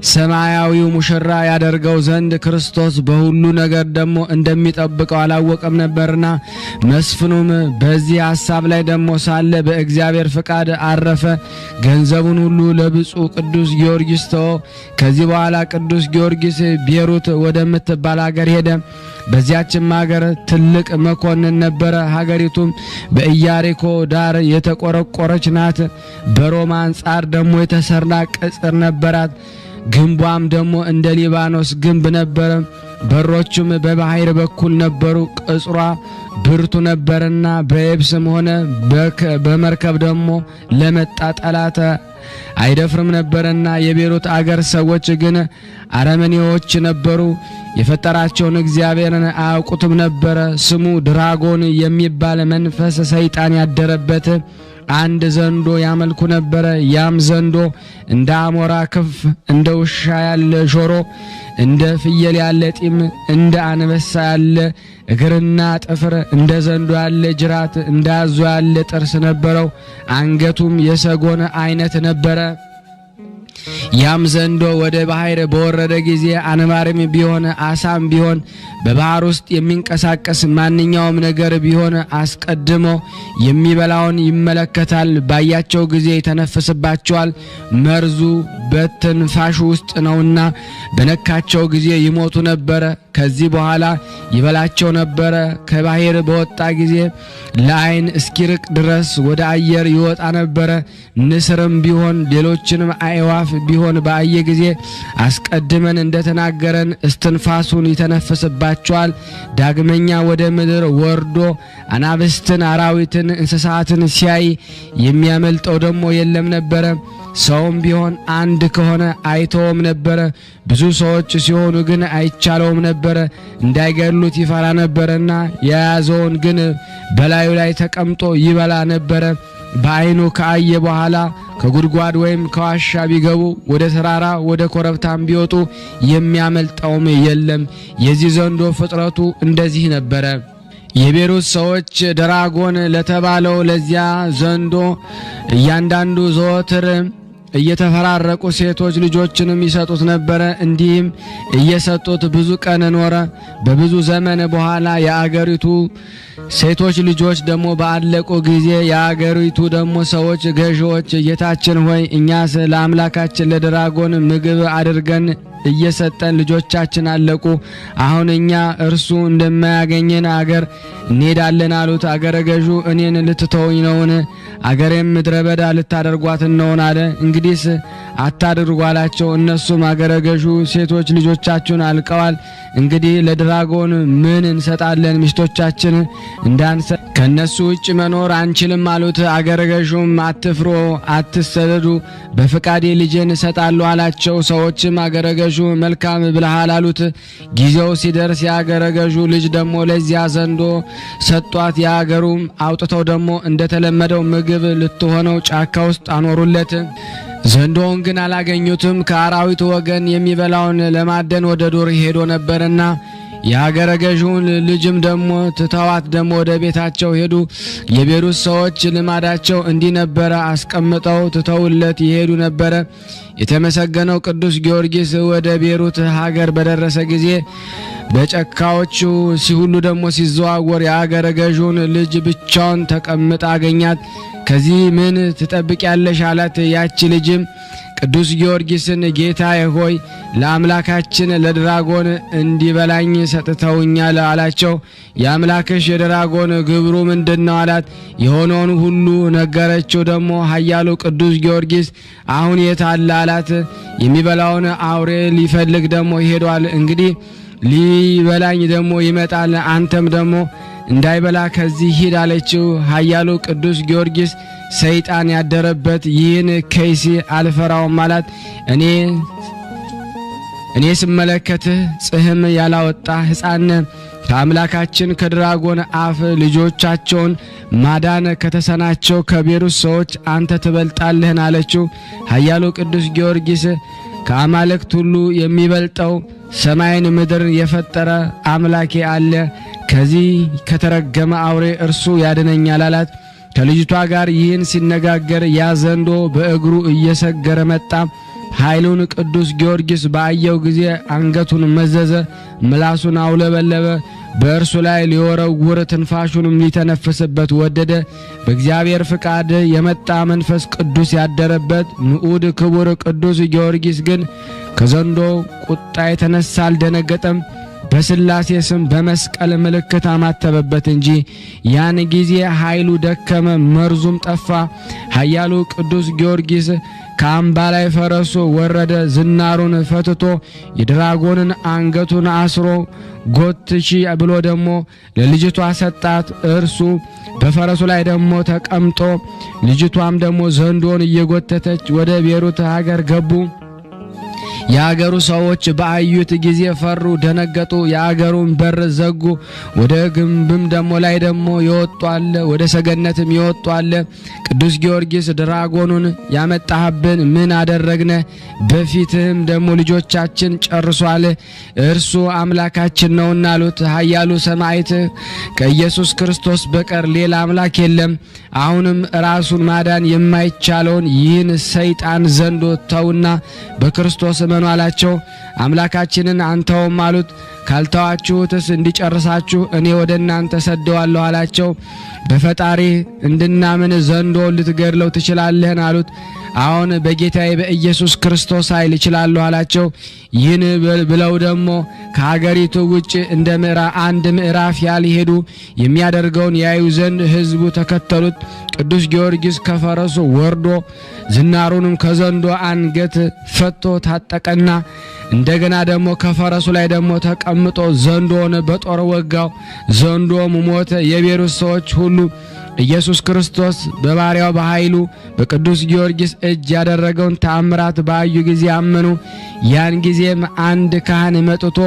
ሰማያዊው ሙሽራ ያደርገው ዘንድ ክርስቶስ በሁሉ ነገር ደግሞ እንደሚጠብቀው አላወቀም ነበርና መስፍኑም በዚህ ሐሳብ ላይ ደግሞ ሳለ በእግዚአብሔር ፍቃድ አረፈ። ገንዘቡን ሁሉ ለብፁዕ ቅዱስ ጊዮርጊስ ተወ። ከዚህ በኋላ ቅዱስ ጊዮርጊስ ቤሩት ወደምትባል ሀገር ሄደ። በዚያችም ሀገር ትልቅ መኮንን ነበረ። ሀገሪቱም በኢያሪኮ ዳር የተቆረቆረች ናት። በሮማ አንጻር ደግሞ የተሰራ ቅጽር ነበራት። ግንቧም ደግሞ እንደ ሊባኖስ ግንብ ነበረ። በሮቹም በባህር በኩል ነበሩ። ቅጽሯ ብርቱ ነበርና በየብስም ሆነ በመርከብ ደግሞ ለመጣ ጠላት አይደፍርም ነበርና የቤሩት አገር ሰዎች ግን አረመኔዎች ነበሩ። የፈጠራቸውን እግዚአብሔርን አያውቁትም ነበረ። ስሙ ድራጎን የሚባል መንፈስ ሰይጣን ያደረበት አንድ ዘንዶ ያመልኩ ነበረ። ያም ዘንዶ እንደ አሞራ ክንፍ፣ እንደ ውሻ ያለ ጆሮ፣ እንደ ፍየል ያለ ጢም፣ እንደ አንበሳ ያለ እግርና ጥፍር፣ እንደ ዘንዶ ያለ ጅራት፣ እንደ አዞ ያለ ጥርስ ነበረው። አንገቱም የሰጎን አይነት ነበረ። ያም ዘንዶ ወደ ባህር በወረደ ጊዜ አንባሪም ቢሆን አሳም ቢሆን በባህር ውስጥ የሚንቀሳቀስ ማንኛውም ነገር ቢሆን አስቀድሞ የሚበላውን ይመለከታል። ባያቸው ጊዜ ይተነፍስባቸዋል። መርዙ በትንፋሹ ውስጥ ነውና በነካቸው ጊዜ ይሞቱ ነበረ። ከዚህ በኋላ ይበላቸው ነበረ። ከባህር በወጣ ጊዜ ለዓይን እስኪርቅ ድረስ ወደ አየር ይወጣ ነበረ። ንስርም ቢሆን ሌሎችንም አዕዋፍ ቢሆን ባየ ጊዜ አስቀድመን እንደተናገረን እስትንፋሱን ይተነፍስባቸዋል። ዳግመኛ ወደ ምድር ወርዶ አናብስትን፣ አራዊትን፣ እንስሳትን ሲያይ የሚያመልጠው ደግሞ የለም ነበረ። ሰውም ቢሆን አንድ ከሆነ አይተውም ነበረ። ብዙ ሰዎች ሲሆኑ ግን አይቻለውም ነበረ። እንዳይገሉት ይፈራ ነበርና የያዘውን ግን በላዩ ላይ ተቀምጦ ይበላ ነበረ። በዓይኑ ከአየ በኋላ ከጉድጓድ ወይም ከዋሻ ቢገቡ ወደ ተራራ ወደ ኮረብታም ቢወጡ የሚያመልጠውም የለም። የዚህ ዘንዶ ፍጥረቱ እንደዚህ ነበረ። የቤሩት ሰዎች ድራጎን ለተባለው ለዚያ ዘንዶ እያንዳንዱ ዘወትር እየተፈራረቁ ሴቶች ልጆችንም ይሰጡት ነበረ። እንዲህም እየሰጡት ብዙ ቀን ኖረ። በብዙ ዘመን በኋላ የአገሪቱ ሴቶች ልጆች ደግሞ ባለቁ ጊዜ የአገሪቱ ደግሞ ሰዎች ገዢዎች፣ ጌታችን ሆይ እኛስ ለአምላካችን ለድራጎን ምግብ አድርገን እየሰጠን ልጆቻችን አለቁ። አሁን እኛ እርሱ እንደማያገኘን አገር እንሄዳለን አሉት። አገረ ገዡ እኔን ልትተውኝ ነውን? አገሬም ምድረ በዳ ልታደርጓት ነውን? አለ። እንግዲህስ አታድርጉ አላቸው። እነሱም አገረ ገዡ ሴቶች ልጆቻችሁን አልቀዋል፣ እንግዲህ ለድራጎን ምን እንሰጣለን? ሚስቶቻችን እንዳንሰጥ ከነሱ ውጭ መኖር አንችልም አሉት። አገረ ገዡም አትፍሩ፣ አትሰደዱ፣ በፍቃዴ ልጄን እሰጣለሁ አላቸው። ሰዎችም አገረ ገዡ መልካም ብለሃል አሉት። ጊዜው ሲደርስ የአገረ ገዡ ልጅ ደግሞ ለዚያ ዘንዶ ሰጧት። የአገሩም አውጥተው ደግሞ እንደተለመደው ምግብ ልትሆነው ጫካ ውስጥ አኖሩለት። ዘንዶውን ግን አላገኙትም። ከአራዊት ወገን የሚበላውን ለማደን ወደ ዱር ሄዶ ነበርና የአገረ ገዡን ልጅም ደግሞ ትተዋት ደግሞ ወደ ቤታቸው ሄዱ። የቤሩት ሰዎች ልማዳቸው እንዲህ ነበረ፣ አስቀምጠው ትተውለት ይሄዱ ነበረ። የተመሰገነው ቅዱስ ጊዮርጊስ ወደ ቤሩት ሀገር በደረሰ ጊዜ በጫካዎቹ ሁሉ ደግሞ ሲዘዋወር የአገረ ገዡን ልጅ ብቻውን ተቀምጣ አገኛት። ከዚህ ምን ትጠብቂያለሽ አላት። ያቺ ልጅም ቅዱስ ጊዮርጊስን ጌታዬ ሆይ ለአምላካችን ለድራጎን እንዲበላኝ ሰጥተውኛል አላቸው። የአምላክሽ የድራጎን ግብሩ ምንድነው አላት። የሆነውን ሁሉ ነገረችው። ደግሞ ኃያሉ ቅዱስ ጊዮርጊስ አሁን የት አለ አላት። የሚበላውን አውሬ ሊፈልግ ደግሞ ሄዷል። እንግዲህ ሊበላኝ ደግሞ ይመጣል፣ አንተም ደግሞ እንዳይበላ ከዚህ ሂድ አለችው። ኃያሉ ቅዱስ ጊዮርጊስ ሰይጣን ያደረበት ይህን ከይሲ አልፈራውም አላት። እኔ ስመለከትህ ጽሕም ያላወጣ ሕፃን ከአምላካችን ከድራጎን አፍ ልጆቻቸውን ማዳን ከተሰናቸው ከቤሩት ሰዎች አንተ ትበልጣለህን አለችው። ኃያሉ ቅዱስ ጊዮርጊስ ከአማልክት ሁሉ የሚበልጠው ሰማይን ምድር የፈጠረ አምላኬ አለ፣ ከዚህ ከተረገመ አውሬ እርሱ ያድነኛል አላት። ከልጅቷ ጋር ይህን ሲነጋገር ያ ዘንዶ በእግሩ እየሰገረ መጣ። ኃይሉን ቅዱስ ጊዮርጊስ ባየው ጊዜ አንገቱን መዘዘ፣ ምላሱን አውለበለበ። በእርሱ ላይ ሊወረውር ትንፋሹንም ሊተነፍስበት ወደደ። በእግዚአብሔር ፍቃድ የመጣ መንፈስ ቅዱስ ያደረበት ንዑድ ክቡር ቅዱስ ጊዮርጊስ ግን ከዘንዶ ቁጣ የተነሳ አልደነገጠም። በስላሴ ስም በመስቀል ምልክት አማተበበት እንጂ። ያን ጊዜ ኃይሉ ደከመ፣ መርዙም ጠፋ። ኃያሉ ቅዱስ ጊዮርጊስ ከአምባ ላይ ፈረሱ ወረደ። ዝናሩን ፈትቶ የድራጎንን አንገቱን አስሮ ጎትሺ ብሎ ደግሞ ለልጅቷ ሰጣት። እርሱ በፈረሱ ላይ ደግሞ ተቀምጦ ልጅቷም ደግሞ ዘንዶን እየጎተተች ወደ ቤሩት ሀገር ገቡ። የአገሩ ሰዎች በአዩት ጊዜ ፈሩ፣ ደነገጡ። የአገሩን በር ዘጉ። ወደ ግንብም ደግሞ ላይ ደግሞ ይወጣል፣ ወደ ሰገነትም ይወጣል። ቅዱስ ጊዮርጊስ ድራጎኑን ያመጣህብን ምን አደረግነ? በፊትህም ደግሞ ልጆቻችን ጨርሷል። እርሱ አምላካችን ነውና አሉት። ኃያሉ ሰማዕት ከኢየሱስ ክርስቶስ በቀር ሌላ አምላክ የለም። አሁንም ራሱን ማዳን የማይቻለውን ይህን ሰይጣን ዘንዶ ተውና በክርስቶስ እመኑ አላቸው። አምላካችንን አንተውም አሉት። ካልተዋችሁትስ እንዲጨርሳችሁ እኔ ወደ እናንተ ሰደዋለሁ አላቸው። በፈጣሪ እንድናምን ዘንዶ ልትገድለው ትችላለህን አሉት። አሁን በጌታዬ በኢየሱስ ክርስቶስ ኃይል እችላለሁ አላቸው። ይህን ብለው ደግሞ ከሀገሪቱ ውጭ እንደ አንድ ምዕራፍ ያልሄዱ የሚያደርገውን ያዩ ዘንድ ሕዝቡ ተከተሉት። ቅዱስ ጊዮርጊስ ከፈረሱ ወርዶ ዝናሩንም ከዘንዶ አንገት ፈቶ ታጠቀና እንደገና ደግሞ ከፈረሱ ላይ ደግሞ ተቀምጦ ዘንዶን በጦር ወጋው። ዘንዶም ሞተ። የቤሩት ሰዎች ሁሉ ኢየሱስ ክርስቶስ በባሪያው በኃይሉ በቅዱስ ጊዮርጊስ እጅ ያደረገውን ተአምራት ባዩ ጊዜ አመኑ። ያን ጊዜም አንድ ካህን መጥቶ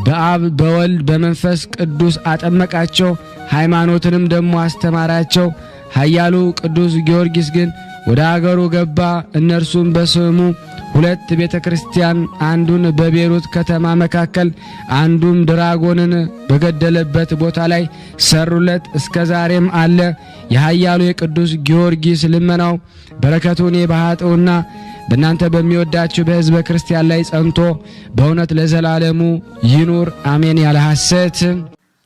በአብ በወልድ በመንፈስ ቅዱስ አጠመቃቸው፣ ሃይማኖትንም ደግሞ አስተማራቸው። ኃያሉ ቅዱስ ጊዮርጊስ ግን ወደ አገሩ ገባ። እነርሱም በስሙ ሁለት ቤተ ክርስቲያን፣ አንዱን በቤሩት ከተማ መካከል አንዱም ድራጎንን በገደለበት ቦታ ላይ ሰሩለት። እስከ ዛሬም አለ። የኃያሉ የቅዱስ ጊዮርጊስ ልመናው በረከቱ እኔ በኃጥኡና በእናንተ በሚወዳችሁ በሕዝበ ክርስቲያን ላይ ጸንቶ በእውነት ለዘላለሙ ይኑር አሜን። ያለ ሐሰት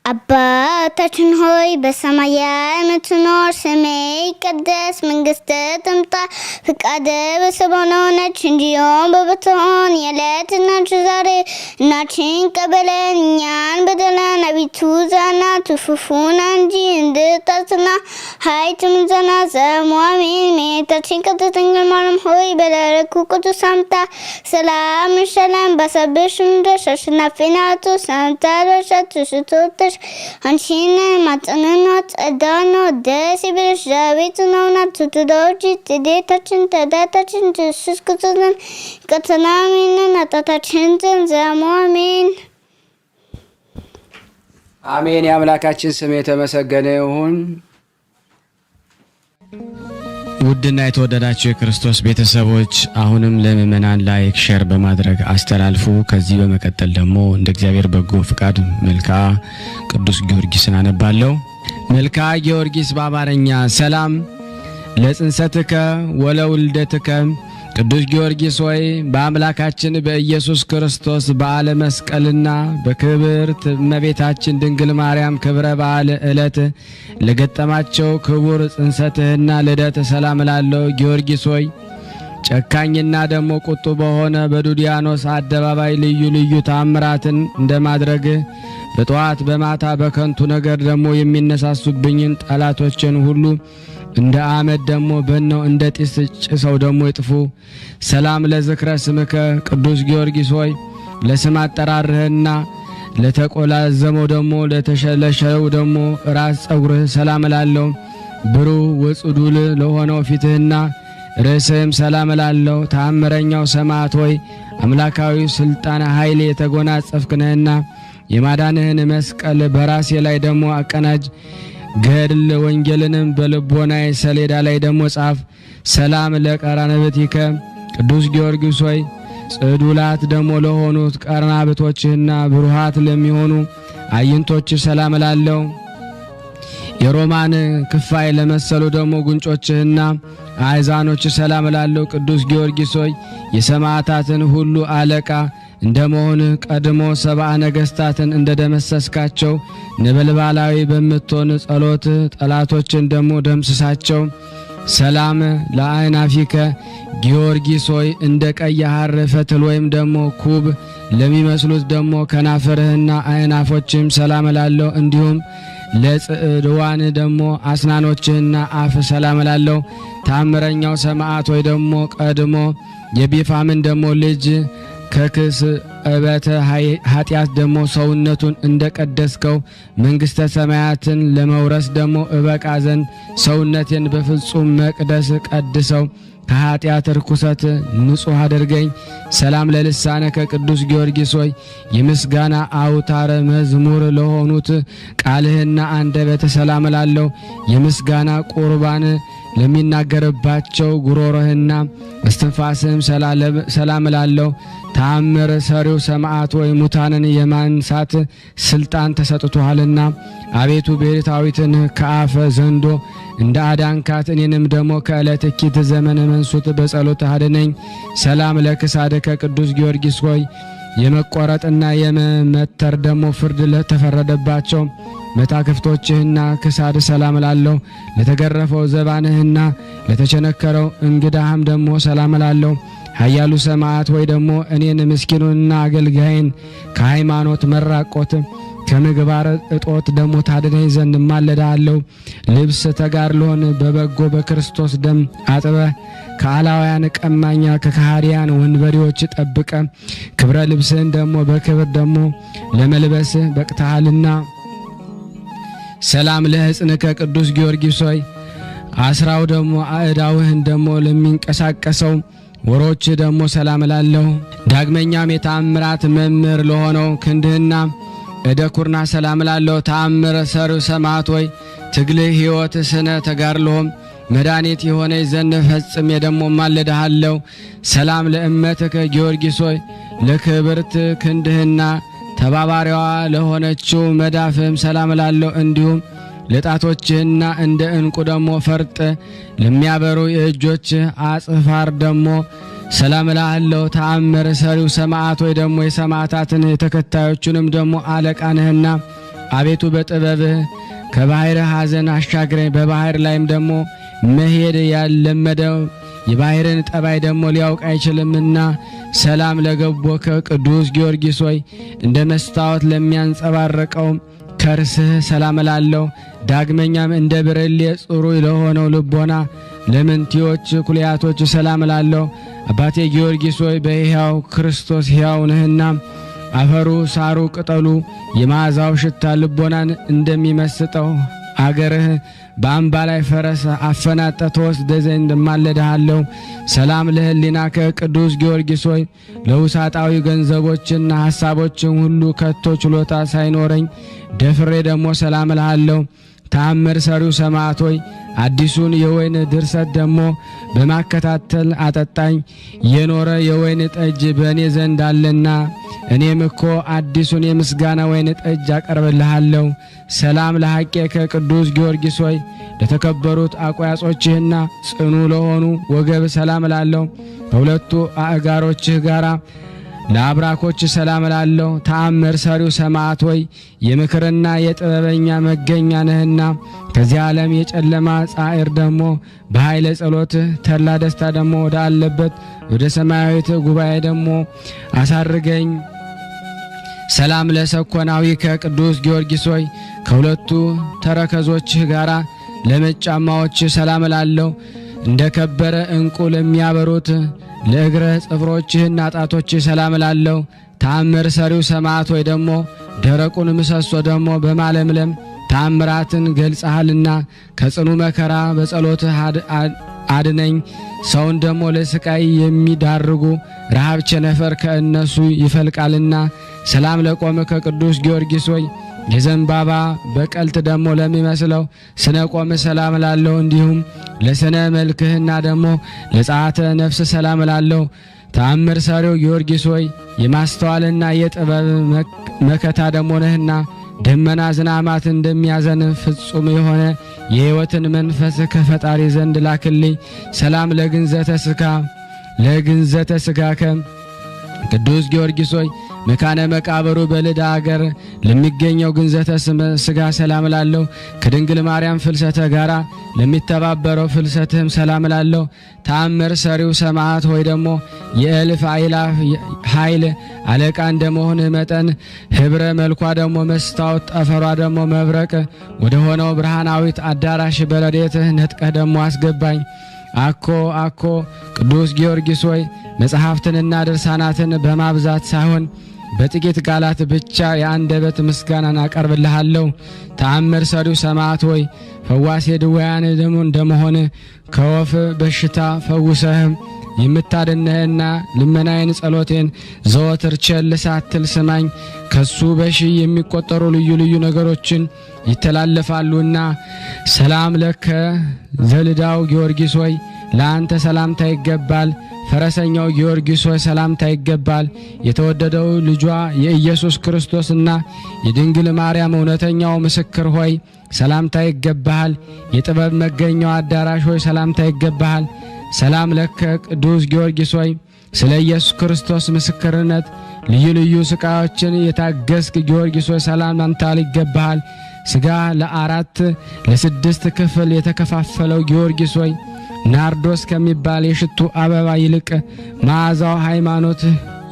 አባታችን ሆይ በሰማያት የምትኖር፣ ስምህ ይቀደስ፣ መንግስትህ ትምጣ፣ ፈቃድህ በሰማይ እንደሆነች እንዲሁም በምድር ትሁን። የዕለት እንጀራችንን ዛሬ ስጠን በደለን እኛን በደለን፣ አቤቱ አታግባን እንጂ እንድታስትና ኃይል ምስጋና ዘላለሙ እመቤታችን ቅድስት ድንግል ማርያም ሆይ በመልአኩ ቅዱስ ሰላምታ ሰላም እንልሻለን። በሐሳብሽ ድንግል አሸናፊ ናት፣ ሰላምታ ለአንቺ አንቺን ማጠንና ጸዳኖ ደስ ይበልሽ ዳዊት ነውና ትውልዶች ትዴታችን ተዳታችን ኢየሱስ ክርስቶስን ከተናሚንን አጣታችን ዘንዘሞ አሜን አሜን። የአምላካችን ስም የተመሰገነ ይሁን። ውድና የተወደዳችሁ የክርስቶስ ቤተሰቦች አሁንም ለምእመናን ላይክ ሼር በማድረግ አስተላልፉ። ከዚህ በመቀጠል ደግሞ እንደ እግዚአብሔር በጎ ፍቃድ መልክዓ ቅዱስ ጊዮርጊስን አነባለሁ። መልክዓ ጊዮርጊስ በአማርኛ ሰላም ለጽንሰትከ ወለውልደትከ። ቅዱስ ጊዮርጊስ ሆይ በአምላካችን በኢየሱስ ክርስቶስ በዓለ መስቀልና በክብርት እመቤታችን ድንግል ማርያም ክብረ በዓል ዕለት ለገጠማቸው ክቡር ጽንሰትህና ልደት ሰላም ላለው ጊዮርጊስ ሆይ ጨካኝና ደግሞ ቁጡ በሆነ በዱዲያኖስ አደባባይ ልዩ ልዩ ታምራትን እንደማድረግ በጠዋት በማታ በከንቱ ነገር ደግሞ የሚነሳሱብኝን ጠላቶችን ሁሉ እንደ አመድ ደግሞ በነው እንደ ጢስ ጭሰው ደግሞ ይጥፉ። ሰላም ለዝክረ ስምከ ቅዱስ ጊዮርጊስ ሆይ ለስም አጠራርህና ለተቆላዘመው ደግሞ ለተሸለሸለው ደግሞ ራስ ጸጉርህ ሰላም ላለው ብሩህ ወጽዱል ለሆነው ፊትህና ርዕስህም ሰላም ላለው ተአምረኛው ሰማዕት ሆይ አምላካዊ ስልጣን ኃይል የተጎናጸፍክ ነህና የማዳንህን መስቀል በራሴ ላይ ደግሞ አቀናጅ። ገድል ወንጌልንም በልቦናዬ ሰሌዳ ላይ ደግሞ ጻፍ። ሰላም ለቀራንብትከ ቅዱስ ጊዮርጊስ ሆይ ጽዱላት ደግሞ ለሆኑት ቀርናብቶችህና ብሩሃት ለሚሆኑ አይንቶች ሰላም ላለው የሮማን ክፋይ ለመሰሉ ደግሞ ጉንጮችህና አእዛኖች ሰላም ላለው ቅዱስ ጊዮርጊስ ሆይ የሰማዕታትን ሁሉ አለቃ እንደመሆን ቀድሞ 70 ነገሥታትን እንደደመሰስካቸው ነበልባላዊ በምትሆን ጸሎት ጠላቶችን ደሞ ደምስሳቸው። ሰላም ለአይናፊከ ጊዮርጊስ ሆይ እንደ ቀይ ሐር ፈትል ወይም ደሞ ኩብ ለሚመስሉት ደሞ ከናፈርህና አይናፎችም ሰላም ላለው እንዲሁም ለጽድዋን ደሞ አስናኖችህና አፍ ሰላም ላለው ታምረኛው ሰማዕት ወይ ደሞ ቀድሞ የቢፋምን ደሞ ልጅ ከክስ እበተ ኃጢአት ደሞ ሰውነቱን እንደቀደስከው መንግሥተ ሰማያትን ለመውረስ ደሞ እበቃ ዘንድ ሰውነቴን በፍጹም መቅደስ ቀድሰው ከኃጢአት ርኩሰት ንጹሕ አድርገኝ። ሰላም ለልሳነከ ቅዱስ ጊዮርጊስ ሆይ የምስጋና አውታረ መዝሙር ለሆኑት ቃልህና አንደበተ ሰላም ላለው የምስጋና ቁርባን ለሚናገርባቸው ጉሮሮህና እስትንፋስህም ሰላም ላለው ታምር ሰሪው ሰማዕት ወይ ሙታንን የማንሳት ስልጣን ተሰጥቶሃልና አቤቱ ቤታዊትን ከአፈ ዘንዶ እንደ አዳንካት እኔንም ደሞ ከዕለት ኪት ዘመን መንሱት በጸሎት አድነኝ። ሰላም ለክሳድከ ቅዱስ ጊዮርጊስ ሆይ የመቆረጥና የመመተር ደሞ ፍርድ ለተፈረደባቸው መታክፍቶችህና ክሳድ ሰላም ላለው ለተገረፈው ዘባንህና ለተቸነከረው እንግዳህም ደሞ ሰላም ላለው ኃያሉ ሰማዕት ወይ ደሞ እኔን ምስኪኑንና አገልጋይን ከሃይማኖት መራቆት ከምግባር እጦት ደሞ ታድነኝ ዘንድ ማለዳለሁ። ልብስ ተጋድሎን በበጎ በክርስቶስ ደም አጥበ ከአላውያን ቀማኛ ከካህዲያን ወንበዴዎች ጠብቀ ክብረ ልብስን ደሞ በክብር ደሞ ለመልበስ በቅተሃልና ሰላም ለሕፅንከ ቅዱስ ጊዮርጊስ ሆይ አስራው ደሞ አእዳውህን ደሞ ለሚንቀሳቀሰው ወሮች ደሞ ሰላም ላለው ዳግመኛም የታምራት መምህር ለሆነው ክንድህና እደ ኩርና ሰላም ላለው ታምር ሰሪው ሰማዕት ሆይ ትግልህ ሕይወት ስነ ተጋድሎም መድኃኒት የሆነ ዘንድ ፈጽሜ ደሞ ማለድሃለሁ። ሰላም ለእመትከ ጊዮርጊስ ሆይ ለክብርት ክንድህና ተባባሪዋ ለሆነችው መዳፍም ሰላም ላለው እንዲሁም ለጣቶችህና እንደ እንቁ ደሞ ፈርጥ ለሚያበሩ የእጆች አጽፋር ደሞ ሰላም ላለው ተአምር ሰሪው ሰማዕት ወይ ደሞ የሰማዕታትን ተከታዮቹንም ደሞ አለቃ ነህና አቤቱ በጥበብህ ከባህር ሐዘን አሻግረኝ። በባህር ላይም ደሞ መሄድ ያለመደው የባህርን ጠባይ ደሞ ሊያውቅ አይችልምና ሰላም ለገቦከ ቅዱስ ጊዮርጊስ ሆይ እንደ መስታወት ለሚያንጸባረቀው ከርስህ ሰላም ላለው ዳግመኛም እንደ ብርሌ ጽሩይ ለሆነው ልቦና ለምንቲዎች ኩልያቶች ሰላም ላለው አባቴ ጊዮርጊስ ሆይ በሕያው ክርስቶስ ሕያው ነህና አፈሩ ሳሩ ቅጠሉ የመዓዛው ሽታ ልቦናን እንደሚመስጠው አገርህ በአምባ ላይ ፈረስ አፈናጠ ተወስደ ዘንድ ማለድሃለሁ። ሰላም ለሕሊናከ ቅዱስ ጊዮርጊስ ሆይ ለውሳጣዊ ገንዘቦችና ሐሳቦችን ሁሉ ከቶ ችሎታ ሳይኖረኝ ደፍሬ ደሞ ሰላም ልሃለሁ። ተአምር ሰሪው ሰማዕት ሆይ አዲሱን የወይን ድርሰት ደሞ በማከታተል አጠጣኝ። የኖረ የወይን ጠጅ በእኔ ዘንድ አለና እኔም እኮ አዲሱን የምስጋና ወይን ጠጅ አቀርብልሃለሁ። ሰላም ለሐቄከ ቅዱስ ጊዮርጊስ ሆይ ለተከበሩት አቋያጾችህና ጽኑ ለሆኑ ወገብ ሰላም ላለው ከሁለቱ አእጋሮችህ ጋራ ለአብራኮች ሰላም ላለው ተአምር ሰሪው ሰማዕት ሆይ የምክርና የጥበበኛ መገኛ ነህና ከዚህ ዓለም የጨለማ ጻዕር ደሞ በኃይለ ጸሎት ተድላ ደስታ ደሞ ወደ አለበት ወደ ሰማያዊት ጉባኤ ደሞ አሳርገኝ። ሰላም ለሰኮናዊከ ቅዱስ ጊዮርጊስ ሆይ ከሁለቱ ተረከዞችህ ጋራ ለመጫማዎች ሰላም ላለው እንደ ከበረ እንቁ ለሚያበሩት ለእግረ ጽፍሮችህና ጣቶችህ ሰላም ላለው ተአምር ሰሪው ሰማዕት ሆይ ደሞ ደረቁን ምሰሶ ደሞ በማለምለም ተአምራትን ገልጸሃልና ከጽኑ መከራ በጸሎትህ አድነኝ። ሰውን ደሞ ለስቃይ የሚዳርጉ ረሃብ ቸነፈር ከእነሱ ይፈልቃልና ሰላም ለቆምከ ቅዱስ ጊዮርጊስ ሆይ የዘንባባ በቀልት ደሞ ለሚመስለው ስነ ቆም ሰላም ላለው እንዲሁም ለስነ መልክህና ደሞ ለጻተ ነፍስ ሰላም ላለው ተአምር ሰሪው ጊዮርጊስ ሆይ የማስተዋልና የጥበብ መከታ ደሞ ነህና ደመና ዝናማት እንደሚያዘን ፍጹም የሆነ የሕይወትን መንፈስ ከፈጣሪ ዘንድ ላክልኝ። ሰላም ለግንዘተ ሥጋከ ቅዱስ ጊዮርጊስ ሆይ መካነ መቃብሩ በልዳ አገር ለሚገኘው ግንዘተ ሥጋ ሰላም ላለው ከድንግል ማርያም ፍልሰተ ጋራ ለሚተባበረው ፍልሰትህም ሰላም ላለው ተአምር ሰሪው ሰማዕት ሆይ ደግሞ የእልፍ አእላፍ ኃይል አለቃ እንደመሆንህ መጠን ህብረ መልኳ ደግሞ መስታወት ጠፈሯ ደግሞ መብረቅ ወደ ሆነው ብርሃናዊት አዳራሽ በረድኤትህ ነጥቀህ ደግሞ አስገባኝ። አኮ ቅዱስ ጊዮርጊስ ሆይ መጽሐፍትንና ድርሳናትን በማብዛት ሳይሆን በጥቂት ቃላት ብቻ የአንደበት ምስጋናን አቀርብልሃለሁ። ተአምር ሰሪው ሰማዕት ሆይ ፈዋሴ ድውያን ደግሞ እንደመሆን ከወፍ በሽታ ፈውሰህም የምታድነህና ልመናዬን ጸሎቴን ዘወትር ቸል ሳትል ስማኝ። ከሱ በሺህ የሚቆጠሩ ልዩ ልዩ ነገሮችን ይተላለፋሉና ሰላም ለከ ዘልዳው ጊዮርጊስ ሆይ ለአንተ ሰላምታ ይገባል። ፈረሰኛው ጊዮርጊስ ሆይ ሰላምታ ይገባል። የተወደደው ልጇ የኢየሱስ ክርስቶስና የድንግል ማርያም እውነተኛው ምስክር ሆይ ሰላምታ ይገባሃል። የጥበብ መገኛው አዳራሽ ሆይ ሰላምታ ይገባሃል። ሰላም ለከ ቅዱስ ጊዮርጊስ ሆይ ስለ ኢየሱስ ክርስቶስ ምስክርነት ልዩ ልዩ ስቃዮችን የታገስክ ጊዮርጊስ ሆይ ሰላምታ ይገባሃል። ሥጋ ለ6 ክፍል የተከፋፈለው ጊዮርጊስ ሆይ ናርዶስ ከሚባል የሽቱ አበባ ይልቅ መዓዛው ሃይማኖት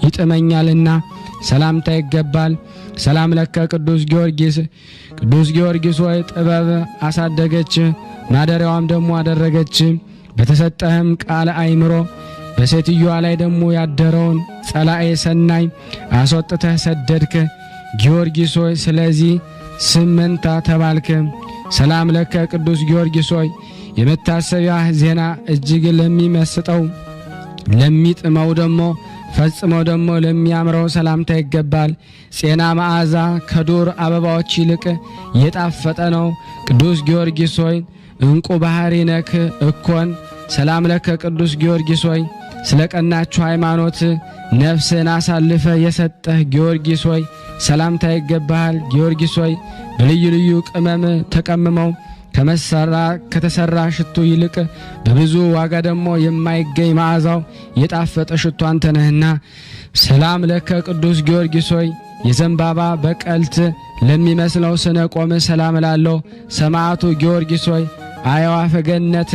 ይጥመኛልና ሰላምታ ይገባል። ሰላም ለከ ቅዱስ ጊዮርጊስ ሆይ ጥበብ አሳደገች፣ ማደሪያዋም ደግሞ አደረገች። በተሰጠህም ቃል አይምሮ በሴትዮዋ ላይ ደግሞ ያደረውን ጸላኤ ሰናይ አስወጥተህ ሰደድክ። ጊዮርጊስ ሆይ ስለዚህ ስም መንታ ተባልክ። ሰላም ለከ ቅዱስ ጊዮርጊስ ሆይ የመታሰቢያ ዜና እጅግ ለሚመስጠው ለሚጥመው ደግሞ ፈጽመው ደግሞ ለሚያምረው ሰላምታ ይገባል። ጼና መዓዛ ከዱር አበባዎች ይልቅ የጣፈጠ ነው። ቅዱስ ጊዮርጊስ ሆይ እንቁ ባህሪ ነክ እኮን። ሰላም ለከ ቅዱስ ጊዮርጊስ ሆይ ስለ ቀናችሁ ሃይማኖት ነፍስን አሳልፈ የሰጠህ ጊዮርጊስ ሆይ ሰላምታ ይገባሃል። ጊዮርጊስ ሆይ በልዩ ልዩ ቅመም ተቀምመው ከተሰራ ሽቱ ይልቅ በብዙ ዋጋ ደግሞ የማይገኝ መዓዛው የጣፈጠ ሽቱ አንተ ነህና ሰላም ለከ ቅዱስ ጊዮርጊስ ሆይ የዘንባባ በቀልት ለሚመስለው ስነ ቆም ሰላም ላለው ሰማዕቱ ጊዮርጊስ ሆይ አዕዋፈ ገነት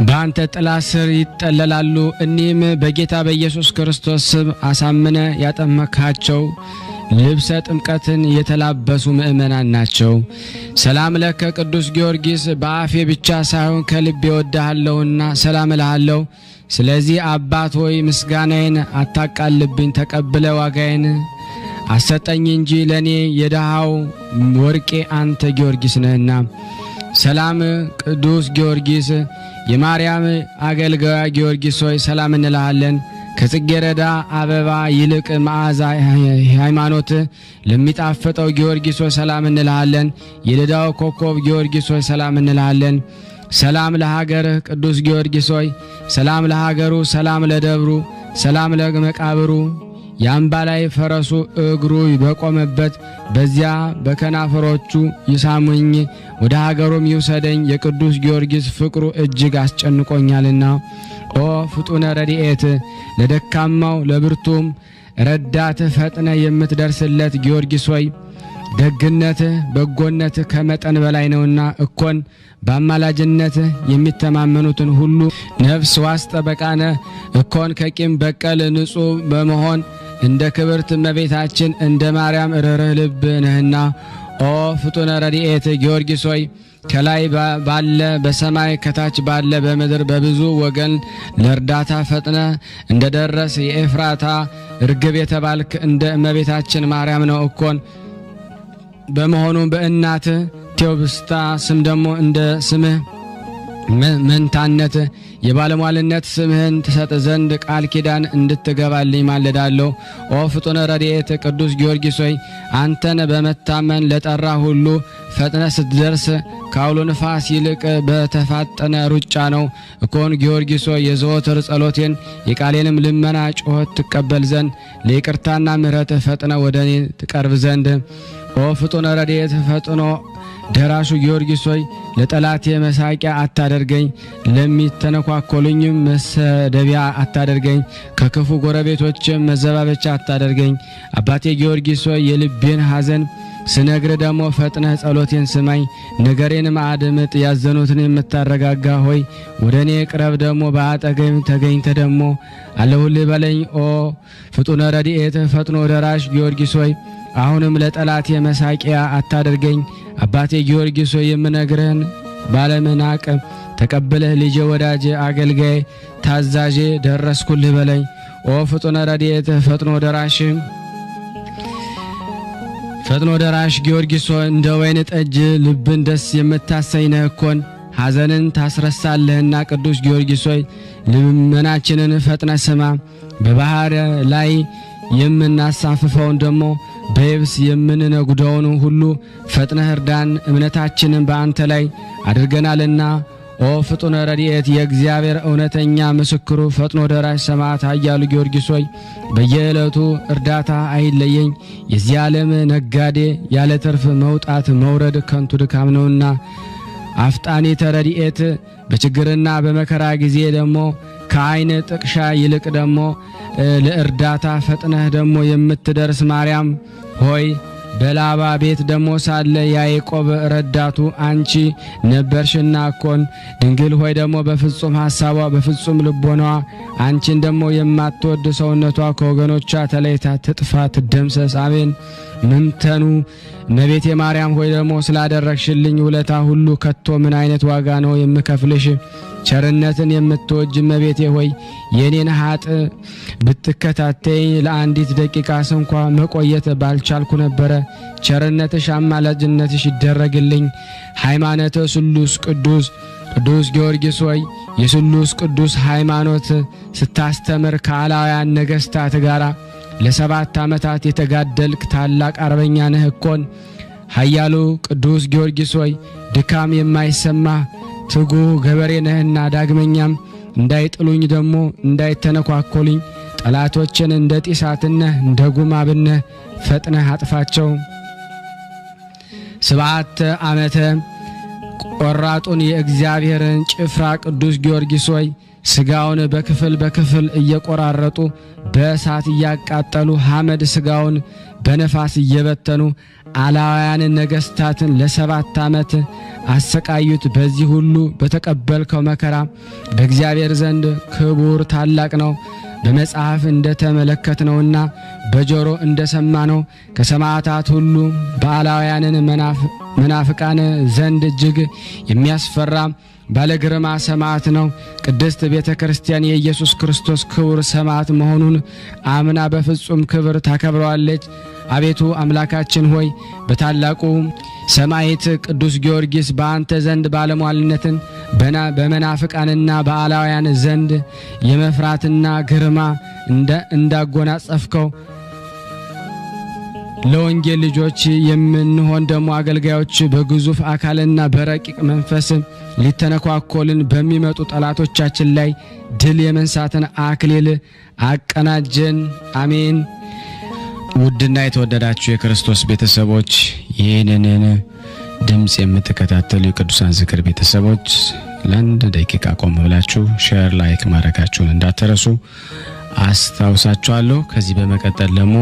በአንተ ጥላ ስር ይጠለላሉ። እኒህም በጌታ በኢየሱስ ክርስቶስ ስም አሳምነ ያጠመካቸው ልብሰ ጥምቀትን የተላበሱ ምእመናን ናቸው። ሰላም ለከ ቅዱስ ጊዮርጊስ በአፌ ብቻ ሳይሆን ከልቤ ወድሃለሁና ሰላም እልሃለሁ። ስለዚህ አባት ሆይ ምስጋናዬን አታቃልብኝ፣ ተቀብለ ዋጋዬን አሰጠኝ እንጂ ለኔ የደሃው ወርቄ አንተ ጊዮርጊስ ነህና። ሰላም ቅዱስ ጊዮርጊስ የማርያም አገልጋያ ጊዮርጊስ ሆይ ሰላም እንልሃለን። ከጽጌረዳ አበባ ይልቅ መዓዛ ሃይማኖት ለሚጣፈጠው ጊዮርጊስ ሆይ ሰላም እንልሃለን። የልዳው ኮከብ ጊዮርጊስ ሆይ ሰላም እንልሃለን። ሰላም ለሀገርህ ቅዱስ ጊዮርጊስ ሆይ ሰላም ለሀገሩ፣ ሰላም ለደብሩ፣ ሰላም ለመቃብሩ። የአምባ ላይ ፈረሱ እግሩ በቆመበት በዚያ በከናፈሮቹ ይሳሙኝ፣ ወደ ሀገሩም ይውሰደኝ። የቅዱስ ጊዮርጊስ ፍቅሩ እጅግ አስጨንቆኛልና። ኦ ፍጡነ ረድኤት ለደካማው ለብርቱም ረዳት ፈጥነ የምትደርስለት ጊዮርጊስ ሆይ ደግነት በጎነት ከመጠን በላይ ነውና እኮን በአማላጅነት የሚተማመኑትን ሁሉ ነፍስ ዋስ ጠበቃነ እኮን ከቂም በቀል ንጹሕ በመሆን እንደ ክብርት እመቤታችን እንደ ማርያም ርኅሩህ ልብ ነህና። ኦ ፍጡነ ረድኤት ጊዮርጊስ ሆይ ከላይ ባለ በሰማይ ከታች ባለ በምድር በብዙ ወገን ለእርዳታ ፈጥነ እንደ ደረስ የኤፍራታ ርግብ የተባልክ እንደ እመቤታችን ማርያም ነው እኮን። በመሆኑ በእናት ቴዎብስታ ስም ደግሞ እንደ ስምህ መንታነት የባለሟልነት ስምህን ትሰጥ ዘንድ ቃል ኪዳን እንድትገባልኝ ማለዳለሁ። ኦ ፍጡነ ረድኤት ቅዱስ ጊዮርጊስ ሆይ አንተን በመታመን ለጠራ ሁሉ ፈጥነ ስትደርስ ከአውሎ ነፋስ ይልቅ በተፋጠነ ሩጫ ነው እኮን። ጊዮርጊስ ሆይ የዘወትር ጸሎቴን የቃሌንም ልመና ጩኸት ትቀበል ዘንድ ለይቅርታና ምሕረት ፈጥነ ወደ እኔ ትቀርብ ዘንድ ኦ ፍጡነ ረድኤት ፈጥኖ ደራሹ ጊዮርጊስ ሆይ ለጠላቴ መሳቂያ አታደርገኝ፣ ለሚተነኳኮሉኝም መሰደቢያ አታደርገኝ፣ ከክፉ ጎረቤቶችም መዘባበቻ አታደርገኝ። አባቴ ጊዮርጊስ ሆይ የልቤን ሐዘን ስነግር ደግሞ ፈጥነህ ጸሎቴን ስማኝ፣ ነገሬንም አድምጥ። ያዘኑትን የምታረጋጋ ሆይ ወደ እኔ ቅረብ፣ ደግሞ በአጠገቤም ተገኝተ ደግሞ አለሁልህ በለኝ። ኦ ፍጡነ ረድኤት ፈጥኖ ደራሽ ጊዮርጊስ ሆይ አሁንም ለጠላቴ መሳቂያ አታደርገኝ። አባቴ ጊዮርጊስ ሆይ የምነግርህን ባለመናቅ ተቀብለህ ልጄ፣ ወዳጄ፣ አገልጋይ፣ ታዛዤ ደረስኩልህ በለኝ። ኦ ፍጡነ ረድኤት ፈጥኖ ደራሽ ጊዮርጊስ ሆይ እንደ ወይን ጠጅ ልብን ደስ የምታሰኝ ነህ እኮን ሐዘንን ታስረሳለህና። ቅዱስ ጊዮርጊስ ሆይ ልመናችንን ፈጥነ ስማ። በባህር ላይ የምናሳፍፈውን ደግሞ በየብስ የምንነጉደውን ሁሉ ፈጥነህ እርዳን። እምነታችንን በአንተ ላይ አድርገናልና። ኦ ፍጡነ ረድኤት የእግዚአብሔር እውነተኛ ምስክሩ ፈጥኖ ደራሽ ሰማዕት ኃያሉ ጊዮርጊስ ሆይ በየዕለቱ እርዳታ አይለየኝ። የዚህ ዓለም ነጋዴ ያለ ትርፍ መውጣት መውረድ ከንቱ ድካም ነውና። አፍጣኒተ ረድኤት በችግርና በመከራ ጊዜ ደግሞ ከዓይን ጥቅሻ ይልቅ ደግሞ ለእርዳታ ፈጥነህ ደግሞ የምትደርስ ማርያም ሆይ በላባ ቤት ደግሞ ሳለ ያዕቆብ ረዳቱ አንቺ ነበርሽና እኮን ድንግል ሆይ ደግሞ በፍጹም ሐሳቧ በፍጹም ልቦናዋ አንቺን ደግሞ የማትወድ ሰውነቷ ከወገኖቿ ተለይታ ትጥፋ ትደምሰስ። አሜን። ምንተኑ እመቤቴ ማርያም ሆይ ደግሞ ስላደረግሽልኝ ውለታ ሁሉ ከቶ ምን አይነት ዋጋ ነው የምከፍልሽ? ቸርነትን የምትወጅ እመቤቴ ሆይ የኔን ኃጥ ብትከታተይ ለአንዲት ደቂቃ እንኳ መቆየት ባልቻልኩ ነበረ። ቸርነትሽ አማላጅነትሽ ይደረግልኝ። ሃይማኖተ ስሉስ ቅዱስ ጊዮርጊስ ሆይ የስሉስ ቅዱስ ሃይማኖት ስታስተምር ከአላውያን ነገሥታት ጋር ለ7 ዓመታት የተጋደልክ ታላቅ አርበኛ ነህ እኮን። ኃያሉ ቅዱስ ጊዮርጊስ ሆይ ድካም የማይሰማ ትጉህ ገበሬ ነህና ዳግመኛም እንዳይጥሉኝ ደግሞ እንዳይተነኳኮሉኝ ጠላቶችን እንደ ጢሳትነህ እንደ ጉማብነህ ፈጥነህ አጥፋቸው። 7 ዓመተ ቆራጡን የእግዚአብሔርን ጭፍራ ቅዱስ ጊዮርጊስ ሆይ ስጋውን በክፍል እየቆራረጡ በእሳት እያቃጠሉ ሐመድ ስጋውን በነፋስ እየበተኑ አላውያን ነገሥታትን ለ7 ዓመት አሰቃዩት። በዚህ ሁሉ በተቀበልከው መከራ በእግዚአብሔር ዘንድ ክቡር ታላቅ ነው። በመጽሐፍ እንደተመለከትነውና በጆሮ እንደሰማነው ከሰማዕታት ሁሉ በአላውያንን መናፍቃን ዘንድ እጅግ የሚያስፈራ ባለግርማ ሰማዕት ነው። ቅድስት ቤተ ክርስቲያን የኢየሱስ ክርስቶስ ክቡር ሰማዕት መሆኑን አምና በፍጹም ክብር ታከብረዋለች። አቤቱ አምላካችን ሆይ በታላቁ ሰማዕት ቅዱስ ጊዮርጊስ በአንተ ዘንድ ባለሟልነትን በመናፍቃንና በአላውያን ዘንድ የመፍራትና ግርማ እንዳጎናጸፍከው ለወንጌል ልጆች የምንሆን ደግሞ አገልጋዮች በግዙፍ አካልና በረቂቅ መንፈስ ሊተነኳኮልን በሚመጡ ጠላቶቻችን ላይ ድል የመንሳትን አክሊል አቀናጀን። አሜን። ውድና የተወደዳችሁ የክርስቶስ ቤተሰቦች ይህንን ድምጽ የምትከታተሉ የቅዱሳን ዝክር ቤተሰቦች ለአንድ ደቂቃ ቆም ብላችሁ ሼር ላይክ ማድረጋችሁን እንዳትረሱ አስታውሳችኋለሁ። ከዚህ በመቀጠል ደግሞ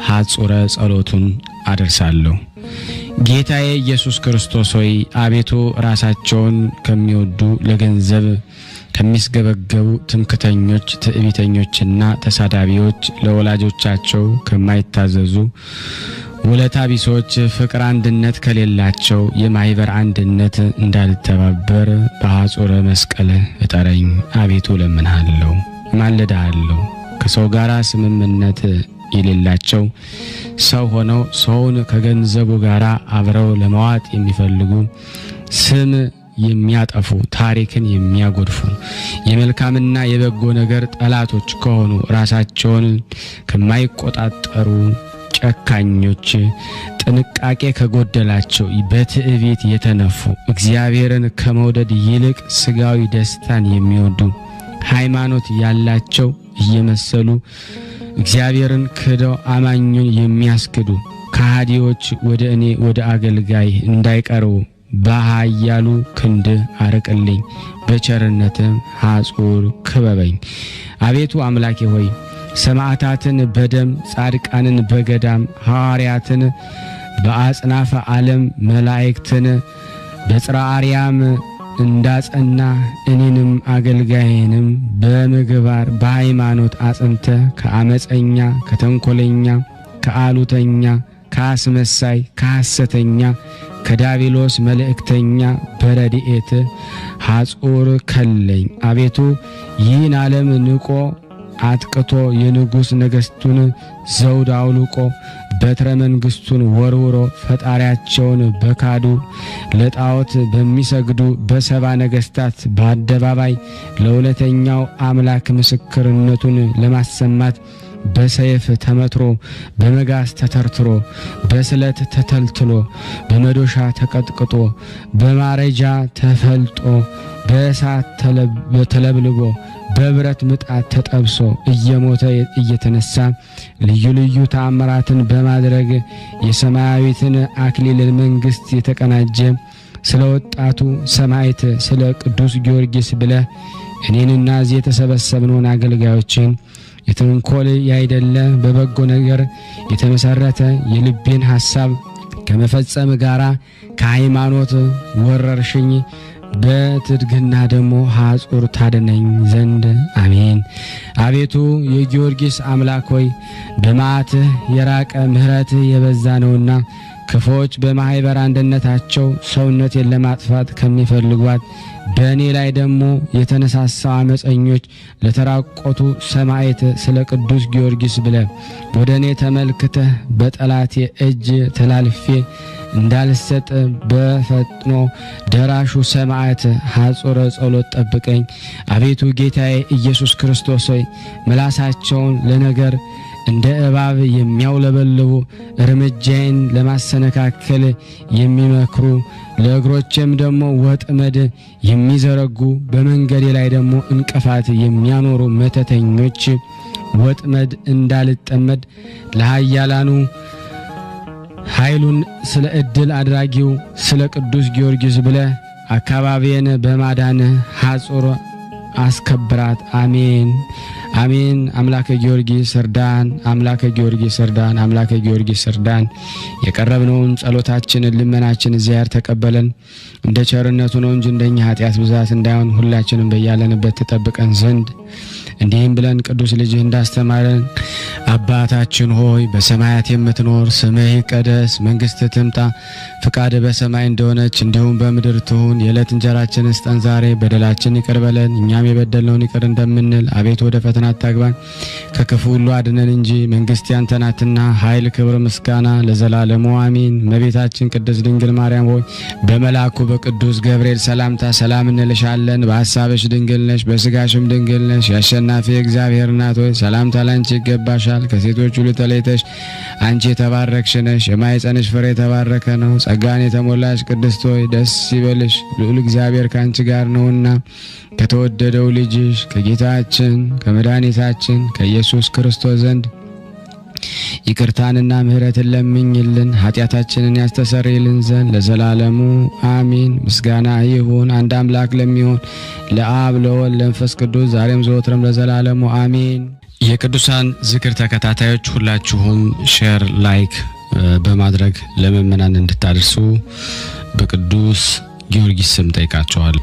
ሐጹረ ጸሎቱን አደርሳለሁ። ጌታዬ ኢየሱስ ክርስቶስ ሆይ አቤቱ ራሳቸውን ከሚወዱ ለገንዘብ ከሚስገበገቡ ትምክተኞች ትዕቢተኞችና ተሳዳቢዎች ለወላጆቻቸው ከማይታዘዙ ውለታ ቢሶች ፍቅር አንድነት ከሌላቸው የማይበር አንድነት እንዳልተባበር በሐጹረ መስቀል እጠረኝ። አቤቱ ለምንሃለሁ ማለዳለሁ። ከሰው ጋር ስምምነት የሌላቸው ሰው ሆነው ሰውን ከገንዘቡ ጋር አብረው ለማዋጥ የሚፈልጉ ስም የሚያጠፉ ታሪክን የሚያጎድፉ የመልካምና የበጎ ነገር ጠላቶች ከሆኑ ራሳቸውን ከማይቆጣጠሩ ጨካኞች ጥንቃቄ ከጎደላቸው በትዕቢት የተነፉ እግዚአብሔርን ከመውደድ ይልቅ ስጋዊ ደስታን የሚወዱ ሃይማኖት ያላቸው እየመሰሉ እግዚአብሔርን ክደው አማኙን የሚያስክዱ ከሃዲዎች ወደ እኔ ወደ አገልጋይ እንዳይቀርቡ በኃያሉ ክንድ አርቅልኝ፣ በቸርነትም ሐጹር ክበበኝ። አቤቱ አምላኬ ሆይ ሰማዕታትን በደም ጻድቃንን በገዳም ሐዋርያትን በአጽናፈ ዓለም መላእክትን በጽርሐ አርያም እንዳጸና እኔንም አገልጋይንም በምግባር በሃይማኖት አጽንተ ከአመፀኛ ከተንኮለኛ ከአሉተኛ ከአስመሳይ ከሐሰተኛ ከዳቢሎስ መልእክተኛ በረድኤት ሐጹር ከለኝ። አቤቱ ይህን ዓለም ንቆ አጥቅቶ የንጉሥ ነገሥቱን ዘውድ አውልቆ በትረ መንግሥቱን ወርውሮ ፈጣሪያቸውን በካዱ ለጣዖት በሚሰግዱ በሰባ ነገሥታት በአደባባይ ለሁለተኛው አምላክ ምስክርነቱን ለማሰማት በሰይፍ ተመትሮ በመጋዝ ተተርትሮ በስለት ተተልትሎ በመዶሻ ተቀጥቅጦ በማረጃ ተፈልጦ በእሳት ተለብልቦ በብረት ምጣድ ተጠብሶ እየሞተ እየተነሳ ልዩ ልዩ ተአምራትን በማድረግ የሰማያዊትን አክሊል መንግሥት የተቀናጀ ስለ ወጣቱ ሰማዕት ስለ ቅዱስ ጊዮርጊስ ብለህ እኔንና እዚህ የተሰበሰብነውን አገልጋዮችን የተንኮል ያይደለ በበጎ ነገር የተመሰረተ የልቤን ሐሳብ ከመፈጸም ጋራ ከሃይማኖት ወረርሽኝ በትድግና ደግሞ ሐጹር ታደነኝ ዘንድ አሜን። አቤቱ የጊዮርጊስ አምላክ ሆይ በመዓትህ የራቀ ምሕረትህ የበዛ ነውና ክፎች በማህበር አንድነታቸው ሰውነቴን ለማጥፋት ከሚፈልጓት በእኔ ላይ ደግሞ የተነሳሳው አመፀኞች ለተራቆቱ ሰማዕት ስለ ቅዱስ ጊዮርጊስ ብለህ ወደ እኔ ተመልክተህ በጠላቴ እጅ ተላልፌ እንዳልሰጥ በፈጥኖ ደራሹ ሰማዕት ሐጹረ ጸሎት ጠብቀኝ። አቤቱ ጌታዬ ኢየሱስ ክርስቶስ ሆይ ምላሳቸውን ለነገር እንደ እባብ የሚያውለበልቡ እርምጃዬን ለማሰነካከል የሚመክሩ ለእግሮቼም ደግሞ ወጥመድ የሚዘረጉ በመንገዴ ላይ ደግሞ እንቅፋት የሚያኖሩ መተተኞች ወጥመድ እንዳልጠመድ ለኃያላኑ ኃይሉን ስለ ዕድል አድራጊው ስለ ቅዱስ ጊዮርጊስ ብለህ አካባቢዬን በማዳን ሐጹር አስከብራት። አሜን አሜን። አምላከ ጊዮርጊስ እርዳን፣ አምላከ ጊዮርጊስ እርዳን፣ አምላከ ጊዮርጊስ እርዳን። የቀረብነውን ጸሎታችንን ልመናችን እግዚአብሔር ተቀበለን። እንደ ቸርነቱ ነው እንጂ እንደኛ ኃጢአት ብዛት እንዳይሆን ሁላችንም በያለንበት ተጠብቀን ዘንድ እንዲህም ብለን ቅዱስ ልጅህ እንዳስተማረን አባታችን ሆይ በሰማያት የምትኖር ስምህ ይቀደስ፣ መንግሥትህ ትምጣ፣ ፍቃድህ በሰማይ እንደሆነች እንዲሁም በምድር ትሁን። የዕለት እንጀራችንን ስጠን ዛሬ፣ በደላችን ይቅር በለን እኛም የበደልነውን ይቅር እንደምንል፣ አቤቱ ወደ ፈተና አታግባን ከክፉ ሁሉ አድነን እንጂ መንግሥት ያንተ ናትና ኃይል፣ ክብር፣ ምስጋና ለዘላለሙ አሜን። እመቤታችን ቅድስት ድንግል ማርያም ሆይ በመልአኩ በቅዱስ ገብርኤል ሰላምታ ሰላም እንልሻለን። በሐሳብሽ ድንግል ነሽ፣ በሥጋሽም ድንግል ነሽ። ያሸናፊ እግዚአብሔር እናት ሆይ ሰላምታ ላንቺ ይገባሻል። ከሴቶች ሁሉ ተለይተሽ አንቺ የተባረክሽ ነሽ፣ የማኅፀንሽ ፍሬ የተባረከ ነው። ጸጋን የተሞላሽ ቅድስት ሆይ ደስ ይበልሽ፣ ልዑል እግዚአብሔር ካንቺ ጋር ነውና ከተወደደው ልጅሽ ከጌታችን ከመድኃኒታችን ከኢየሱስ ክርስቶስ ዘንድ ይቅርታንና ምሕረትን ለምኝልን ኃጢአታችንን ያስተሰርይልን ዘንድ ለዘላለሙ አሜን። ምስጋና ይሁን አንድ አምላክ ለሚሆን ለአብ ለወልድ ለመንፈስ ቅዱስ ዛሬም ዘወትርም ለዘላለሙ አሜን። የቅዱሳን ዝክር ተከታታዮች ሁላችሁም ሼር ላይክ በማድረግ ለምእመናን እንድታደርሱ በቅዱስ ጊዮርጊስ ስም ጠይቃቸዋል።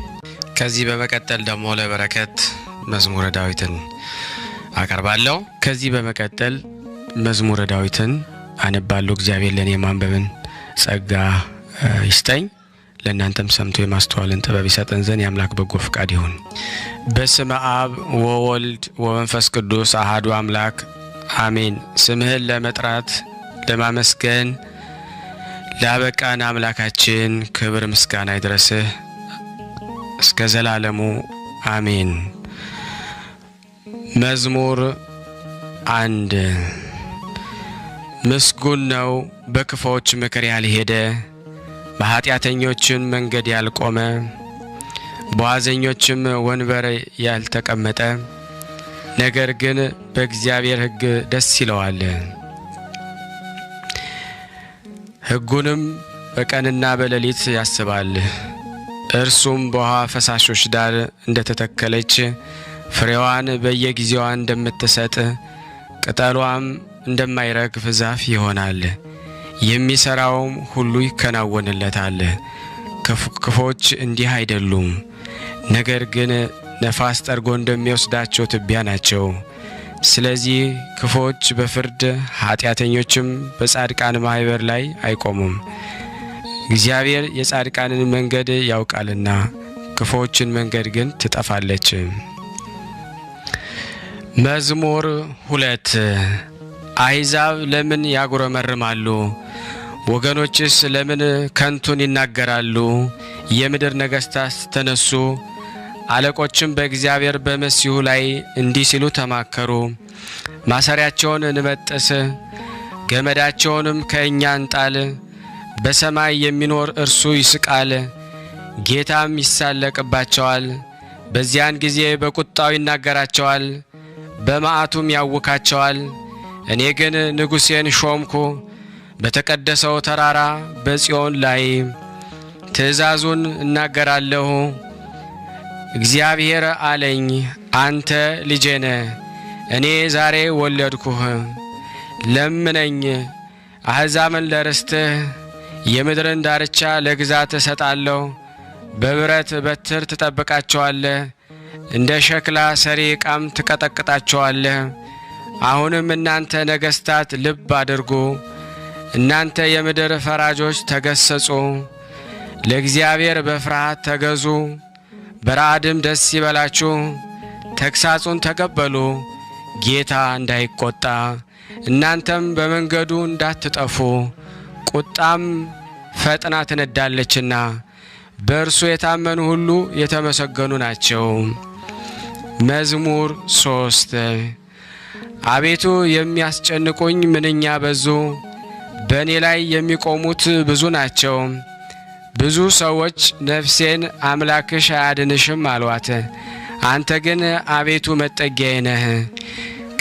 ከዚህ በመቀጠል ደግሞ ለበረከት መዝሙረ ዳዊትን አቀርባለሁ። ከዚህ በመቀጠል መዝሙረ ዳዊትን አነባለሁ። እግዚአብሔር ለኔ ማንበብን ጸጋ ይስጠኝ፣ ለእናንተም ሰምቶ የማስተዋልን ጥበብ ይሰጠን ዘንድ የአምላክ በጎ ፍቃድ ይሁን። በስመ አብ ወወልድ ወመንፈስ ቅዱስ አሐዱ አምላክ አሜን። ስምህን ለመጥራት ለማመስገን ላበቃን አምላካችን ክብር ምስጋና ይድረስህ እስከ ዘላለሙ አሜን። መዝሙር 1 ምስጉን ነው በክፉዎች ምክር ያልሄደ፣ በኃጢአተኞችን መንገድ ያልቆመ፣ በዋዘኞችም ወንበር ያልተቀመጠ፣ ነገር ግን በእግዚአብሔር ሕግ ደስ ይለዋል፣ ሕጉንም በቀንና በሌሊት ያስባል። እርሱም በውሃ ፈሳሾች ዳር እንደተተከለች ፍሬዋን በየጊዜዋ እንደምትሰጥ ቅጠሏም እንደማይረግፍ ዛፍ ይሆናል። የሚሰራውም ሁሉ ይከናወንለታል። ክፎች እንዲህ አይደሉም፣ ነገር ግን ነፋስ ጠርጎ እንደሚወስዳቸው ትቢያ ናቸው። ስለዚህ ክፎች በፍርድ ኃጢአተኞችም በጻድቃን ማኅበር ላይ አይቆሙም። እግዚአብሔር የጻድቃንን መንገድ ያውቃልና ክፎችን መንገድ ግን ትጠፋለች። መዝሙር 2 አሕዛብ ለምን ያጉረመርማሉ? ወገኖችስ ለምን ከንቱን ይናገራሉ? የምድር ነገሥታት ተነሱ፣ አለቆችም በእግዚአብሔር በመሲሁ ላይ እንዲህ ሲሉ ተማከሩ። ማሰሪያቸውን እንበጥስ፣ ገመዳቸውንም ከእኛ እንጣል። በሰማይ የሚኖር እርሱ ይስቃል፣ ጌታም ይሳለቅባቸዋል። በዚያን ጊዜ በቁጣው ይናገራቸዋል፣ በመዓቱም ያውካቸዋል። እኔ ግን ንጉሴን ሾምኩ፣ በተቀደሰው ተራራ በጽዮን ላይ ትእዛዙን እናገራለሁ። እግዚአብሔር አለኝ፣ አንተ ልጄ ነህ፣ እኔ ዛሬ ወለድኩህ። ለምነኝ፣ አሕዛብን ለርስትህ፣ የምድርን ዳርቻ ለግዛት እሰጣለሁ። በብረት በትር ትጠብቃቸዋለህ፣ እንደ ሸክላ ሰሪ ዕቃም ትቀጠቅጣቸዋለህ። አሁንም እናንተ ነገሥታት ልብ አድርጉ፣ እናንተ የምድር ፈራጆች ተገሰጹ። ለእግዚአብሔር በፍርሃት ተገዙ፣ በረዓድም ደስ ይበላችሁ። ተግሳጹን ተቀበሉ፣ ጌታ እንዳይቆጣ፣ እናንተም በመንገዱ እንዳትጠፉ። ቁጣም ፈጥና ትነዳለችና በእርሱ የታመኑ ሁሉ የተመሰገኑ ናቸው። መዝሙር 3 አቤቱ የሚያስጨንቁኝ ምንኛ በዙ፣ በእኔ ላይ የሚቆሙት ብዙ ናቸው። ብዙ ሰዎች ነፍሴን አምላክሽ አያድንሽም አሏት። አንተ ግን አቤቱ መጠጊያዬ ነህ፣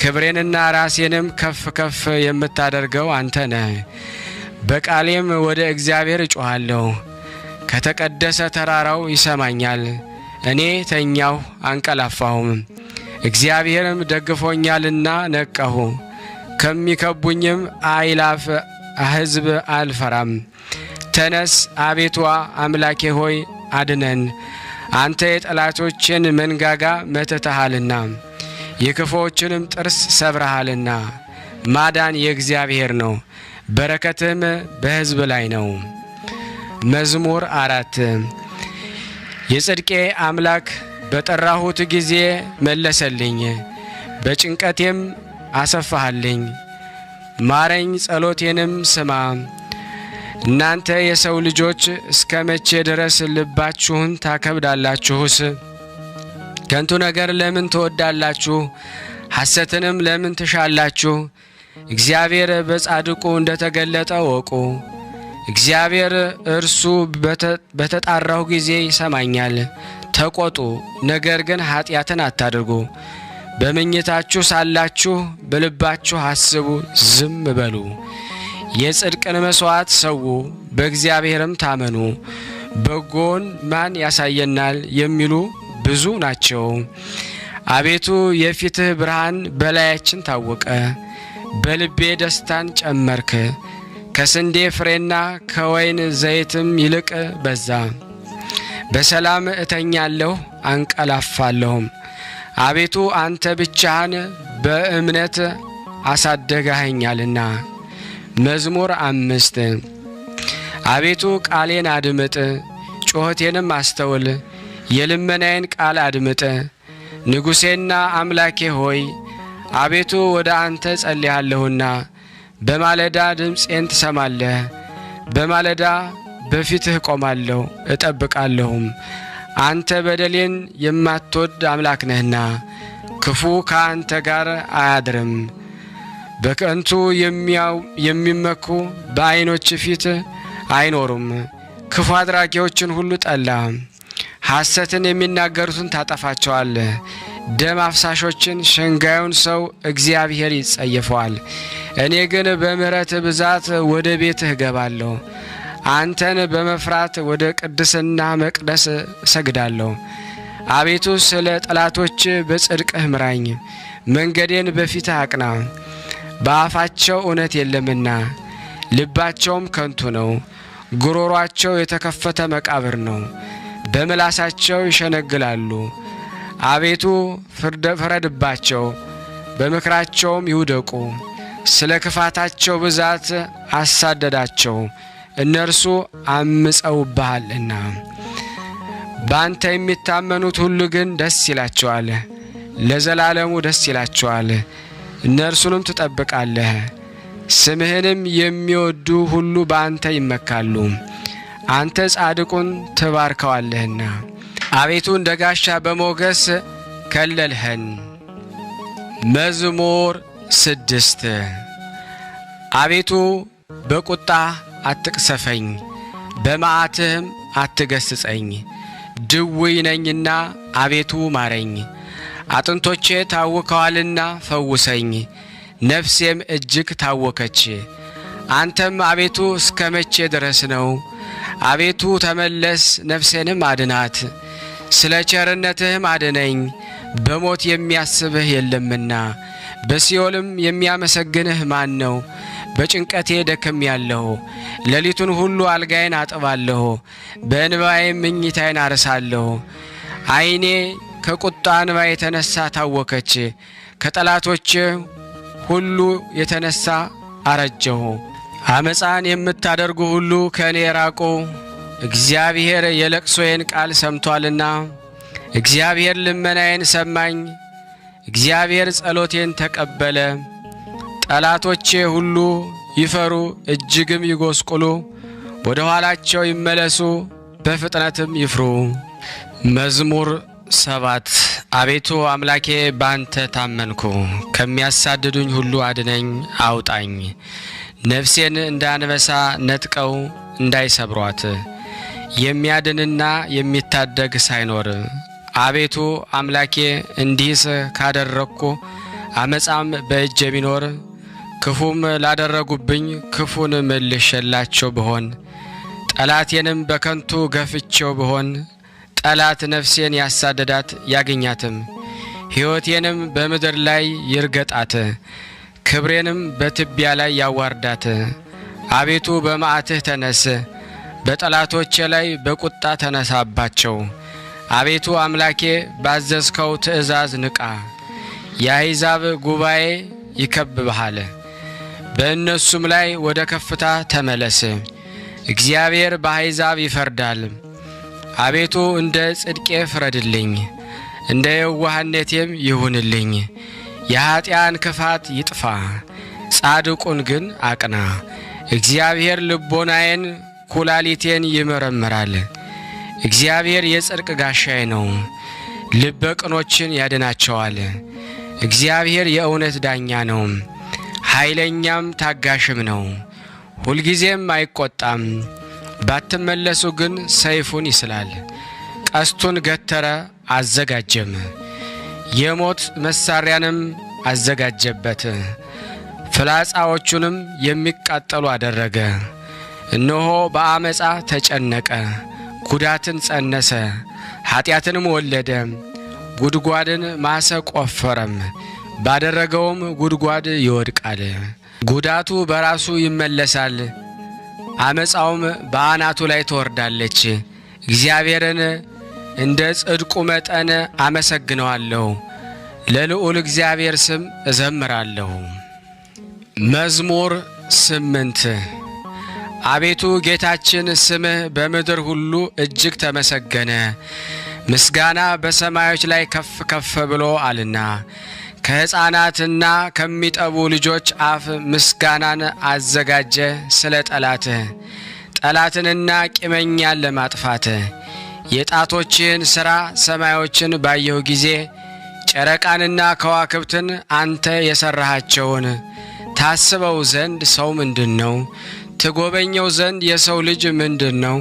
ክብሬንና ራሴንም ከፍ ከፍ የምታደርገው አንተ ነህ። በቃሌም ወደ እግዚአብሔር እጮኻለሁ፣ ከተቀደሰ ተራራው ይሰማኛል። እኔ ተኛሁ አንቀላፋሁም፣ እግዚአብሔርም ደግፎኛልና ነቃሁ። ከሚከቡኝም አእላፍ ሕዝብ አልፈራም። ተነስ አቤቱ አምላኬ ሆይ አድነን፣ አንተ የጠላቶችን መንጋጋ መትተሃልና የክፉዎችንም ጥርስ ሰብረሃልና። ማዳን የእግዚአብሔር ነው፣ በረከትም በሕዝብ ላይ ነው። መዝሙር 4 የጽድቄ አምላክ በጠራሁት ጊዜ መለሰልኝ፣ በጭንቀቴም አሰፋሃልኝ። ማረኝ፣ ጸሎቴንም ስማ። እናንተ የሰው ልጆች እስከ መቼ ድረስ ልባችሁን ታከብዳላችሁስ? ከንቱ ነገር ለምን ትወዳላችሁ? ሐሰትንም ለምን ትሻላችሁ? እግዚአብሔር በጻድቁ እንደተገለጠ ወቁ። እግዚአብሔር እርሱ በተጣራሁ ጊዜ ይሰማኛል። ተቆጡ፣ ነገር ግን ኃጢአትን አታድርጉ። በመኝታችሁ ሳላችሁ በልባችሁ አስቡ፣ ዝም በሉ። የጽድቅን መሥዋዕት ሰዉ፣ በእግዚአብሔርም ታመኑ። በጎን ማን ያሳየናል የሚሉ ብዙ ናቸው። አቤቱ የፊትህ ብርሃን በላያችን ታወቀ። በልቤ ደስታን ጨመርክ፣ ከስንዴ ፍሬና ከወይን ዘይትም ይልቅ በዛ። በሰላም እተኛለሁ አንቀላፋለሁም። አቤቱ አንተ ብቻህን በእምነት አሳደጋኸኛልና። መዝሙር 5 አቤቱ ቃሌን አድምጥ፣ ጩኸቴንም አስተውል። የልመናዬን ቃል አድምጥ። ንጉሴና አምላኬ ሆይ አቤቱ ወደ አንተ ጸልያለሁና በማለዳ ድምፄን ትሰማለህ። በማለዳ በፊትህ ቆማለሁ እጠብቃለሁም። አንተ በደሌን የማትወድ አምላክ ነህና ክፉ ከአንተ ጋር አያድርም። በከንቱ የሚመኩ በዓይኖች ፊት አይኖሩም። ክፉ አድራጊዎችን ሁሉ ጠላ። ሐሰትን የሚናገሩትን ታጠፋቸዋለህ። ደም አፍሳሾችን ሸንጋዩን ሰው እግዚአብሔር ይጸየፈዋል። እኔ ግን በምሕረት ብዛት ወደ ቤትህ እገባለሁ። አንተን በመፍራት ወደ ቅድስና መቅደስ እሰግዳለሁ። አቤቱ ስለ ጠላቶች በጽድቅህ ምራኝ፣ መንገዴን በፊትህ አቅና። በአፋቸው እውነት የለምና ልባቸውም ከንቱ ነው። ጉሮሯቸው የተከፈተ መቃብር ነው፣ በምላሳቸው ይሸነግላሉ። አቤቱ ፍረድባቸው፣ በምክራቸውም ይውደቁ። ስለ ክፋታቸው ብዛት አሳደዳቸው፣ እነርሱ አምፀውብሃልና። ባንተ የሚታመኑት ሁሉ ግን ደስ ይላቸዋል፣ ለዘላለሙ ደስ ይላቸዋል። እነርሱንም ትጠብቃለህ። ስምህንም የሚወዱ ሁሉ በአንተ ይመካሉ፣ አንተ ጻድቁን ትባርከዋለህና። አቤቱ እንደ ጋሻ በሞገስ ከለልኸን። መዝሙር 6 አቤቱ በቁጣ አትቅሰፈኝ፣ በመዓትህም አትገስጸኝ። ድውይ ነኝና አቤቱ ማረኝ፣ አጥንቶቼ ታውከዋልና ፈውሰኝ። ነፍሴም እጅግ ታወከች። አንተም አቤቱ እስከ መቼ ድረስ ነው? አቤቱ ተመለስ፣ ነፍሴንም አድናት። ስለ ቸርነትህም አድነኝ፣ በሞት የሚያስብህ የለምና። በሲኦልም የሚያመሰግንህ ማን ነው? በጭንቀቴ ደክሜያለሁ፣ ሌሊቱን ሁሉ አልጋዬን አጥባለሁ፣ በእንባዬም መኝታዬን አርሳለሁ። ዓይኔ ከቁጣ እንባ የተነሳ ታወከች፣ ከጠላቶቼ ሁሉ የተነሳ አረጀሁ። አመፃን የምታደርጉ ሁሉ ከእኔ ራቁ፣ እግዚአብሔር የለቅሶዬን ቃል ሰምቶአልና። እግዚአብሔር ልመናዬን ሰማኝ፣ እግዚአብሔር ጸሎቴን ተቀበለ። ጠላቶቼ ሁሉ ይፈሩ፣ እጅግም ይጐስቁሉ፣ ወደ ኋላቸው ይመለሱ፣ በፍጥነትም ይፍሩ። መዝሙር 7 አቤቱ አምላኬ ባንተ ታመንኩ፣ ከሚያሳድዱኝ ሁሉ አድነኝ አውጣኝ። ነፍሴን እንደ አንበሳ ነጥቀው እንዳይሰብሯት፣ የሚያድንና የሚታደግ ሳይኖር። አቤቱ አምላኬ እንዲህስ ካደረግኩ፣ አመፃም በእጄ ቢኖር፣ ክፉም ላደረጉብኝ ክፉን መልሼላቸው ብሆን፣ ጠላቴንም በከንቱ ገፍቼው ብሆን፣ ጠላት ነፍሴን ያሳደዳት ያገኛትም፣ ሕይወቴንም በምድር ላይ ይርገጣት፣ ክብሬንም በትቢያ ላይ ያዋርዳት። አቤቱ በመዓትህ ተነስ፣ በጠላቶቼ ላይ በቁጣ ተነሳባቸው። አቤቱ አምላኬ ባዘዝከው ትእዛዝ ንቃ። የአሕዛብ ጉባኤ ይከብብሃል፣ በእነሱም ላይ ወደ ከፍታ ተመለስ። እግዚአብሔር በአሕዛብ ይፈርዳል። አቤቱ እንደ ጽድቄ ፍረድልኝ፣ እንደ የዋህነቴም ይሁንልኝ። የኀጢአን ክፋት ይጥፋ፣ ጻድቁን ግን አቅና። እግዚአብሔር ልቦናዬን ኩላሊቴን ይመረምራል። እግዚአብሔር የጽድቅ ጋሻዬ ነው፣ ልበ ቅኖችን ያድናቸዋል። እግዚአብሔር የእውነት ዳኛ ነው፣ ኃይለኛም ታጋሽም ነው። ሁልጊዜም አይቈጣም፣ ባትመለሱ ግን ሰይፉን ይስላል፣ ቀስቱን ገተረ አዘጋጀም፣ የሞት መሳሪያንም አዘጋጀበት፣ ፍላጻዎቹንም የሚቃጠሉ አደረገ። እነሆ በአመፃ ተጨነቀ፣ ጉዳትን ጸነሰ፣ ኀጢአትንም ወለደ። ጉድጓድን ማሰ ቆፈረም፣ ባደረገውም ጉድጓድ ይወድቃል። ጉዳቱ በራሱ ይመለሳል፣ አመፃውም በአናቱ ላይ ትወርዳለች። እግዚአብሔርን እንደ ጽድቁ መጠን አመሰግነዋለሁ፣ ለልዑል እግዚአብሔር ስም እዘምራለሁ። መዝሙር 8 አቤቱ ጌታችን ስምህ በምድር ሁሉ እጅግ ተመሰገነ፣ ምስጋና በሰማዮች ላይ ከፍ ከፍ ብሎ አልና። ከሕፃናትና ከሚጠቡ ልጆች አፍ ምስጋናን አዘጋጀ ስለ ጠላትህ፣ ጠላትንና ቂመኛን ለማጥፋት። የጣቶችህን ሥራ ሰማዮችን ባየሁ ጊዜ፣ ጨረቃንና ከዋክብትን አንተ የሠራሃቸውን ታስበው ዘንድ ሰው ምንድን ነው? ትጐበኘው ዘንድ የሰው ልጅ ምንድን ነው?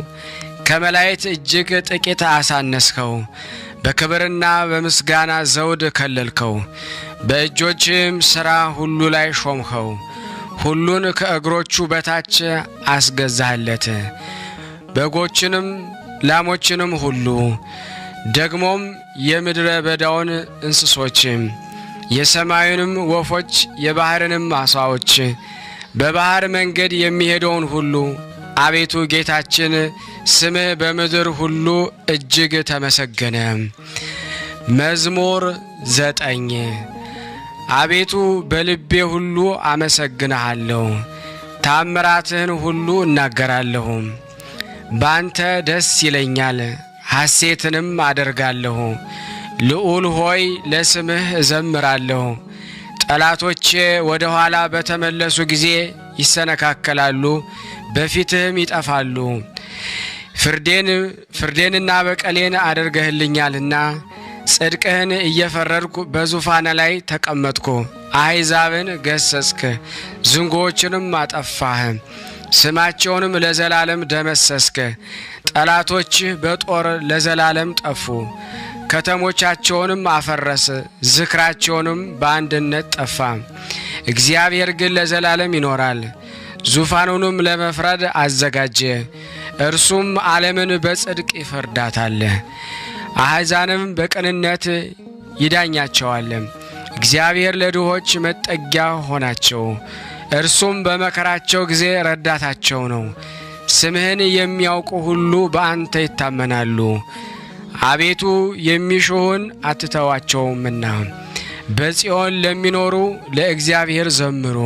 ከመላእክት እጅግ ጥቂት አሳነስከው፣ በክብርና በምስጋና ዘውድ ከለልከው፣ በእጆችም ሥራ ሁሉ ላይ ሾምኸው። ሁሉን ከእግሮቹ በታች አስገዛህለት። በጎችንም ላሞችንም ሁሉ ደግሞም የምድረ በዳውን እንስሶች የሰማዩንም ወፎች የባህርንም ዓሣዎች በባህር መንገድ የሚሄደውን ሁሉ አቤቱ ጌታችን ስምህ በምድር ሁሉ እጅግ ተመሰገነ። መዝሙር 9 አቤቱ በልቤ ሁሉ አመሰግንሃለሁ፣ ታምራትህን ሁሉ እናገራለሁ። ባንተ ደስ ይለኛል፣ ሐሴትንም አደርጋለሁ። ልዑል ሆይ ለስምህ እዘምራለሁ። ጠላቶቼ ወደ ኋላ በተመለሱ ጊዜ ይሰነካከላሉ፣ በፊትህም ይጠፋሉ። ፍርዴንና በቀሌን አድርገህልኛልና ጽድቅህን እየፈረድኩ በዙፋን ላይ ተቀመጥኩ። አሕዛብን ገሰጽክ፣ ዝንጎዎችንም አጠፋህ፣ ስማቸውንም ለዘላለም ደመሰስክ። ጠላቶችህ በጦር ለዘላለም ጠፉ፣ ከተሞቻቸውንም አፈረስ፣ ዝክራቸውንም በአንድነት ጠፋ። እግዚአብሔር ግን ለዘላለም ይኖራል፣ ዙፋኑንም ለመፍረድ አዘጋጀ። እርሱም ዓለምን በጽድቅ ይፈርዳታል፣ አሕዛብንም በቅንነት ይዳኛቸዋል። እግዚአብሔር ለድሆች መጠጊያ ሆናቸው፣ እርሱም በመከራቸው ጊዜ ረዳታቸው ነው። ስምህን የሚያውቁ ሁሉ በአንተ ይታመናሉ። አቤቱ የሚሹህን አትተዋቸውምና በጽዮን ለሚኖሩ ለእግዚአብሔር ዘምሩ።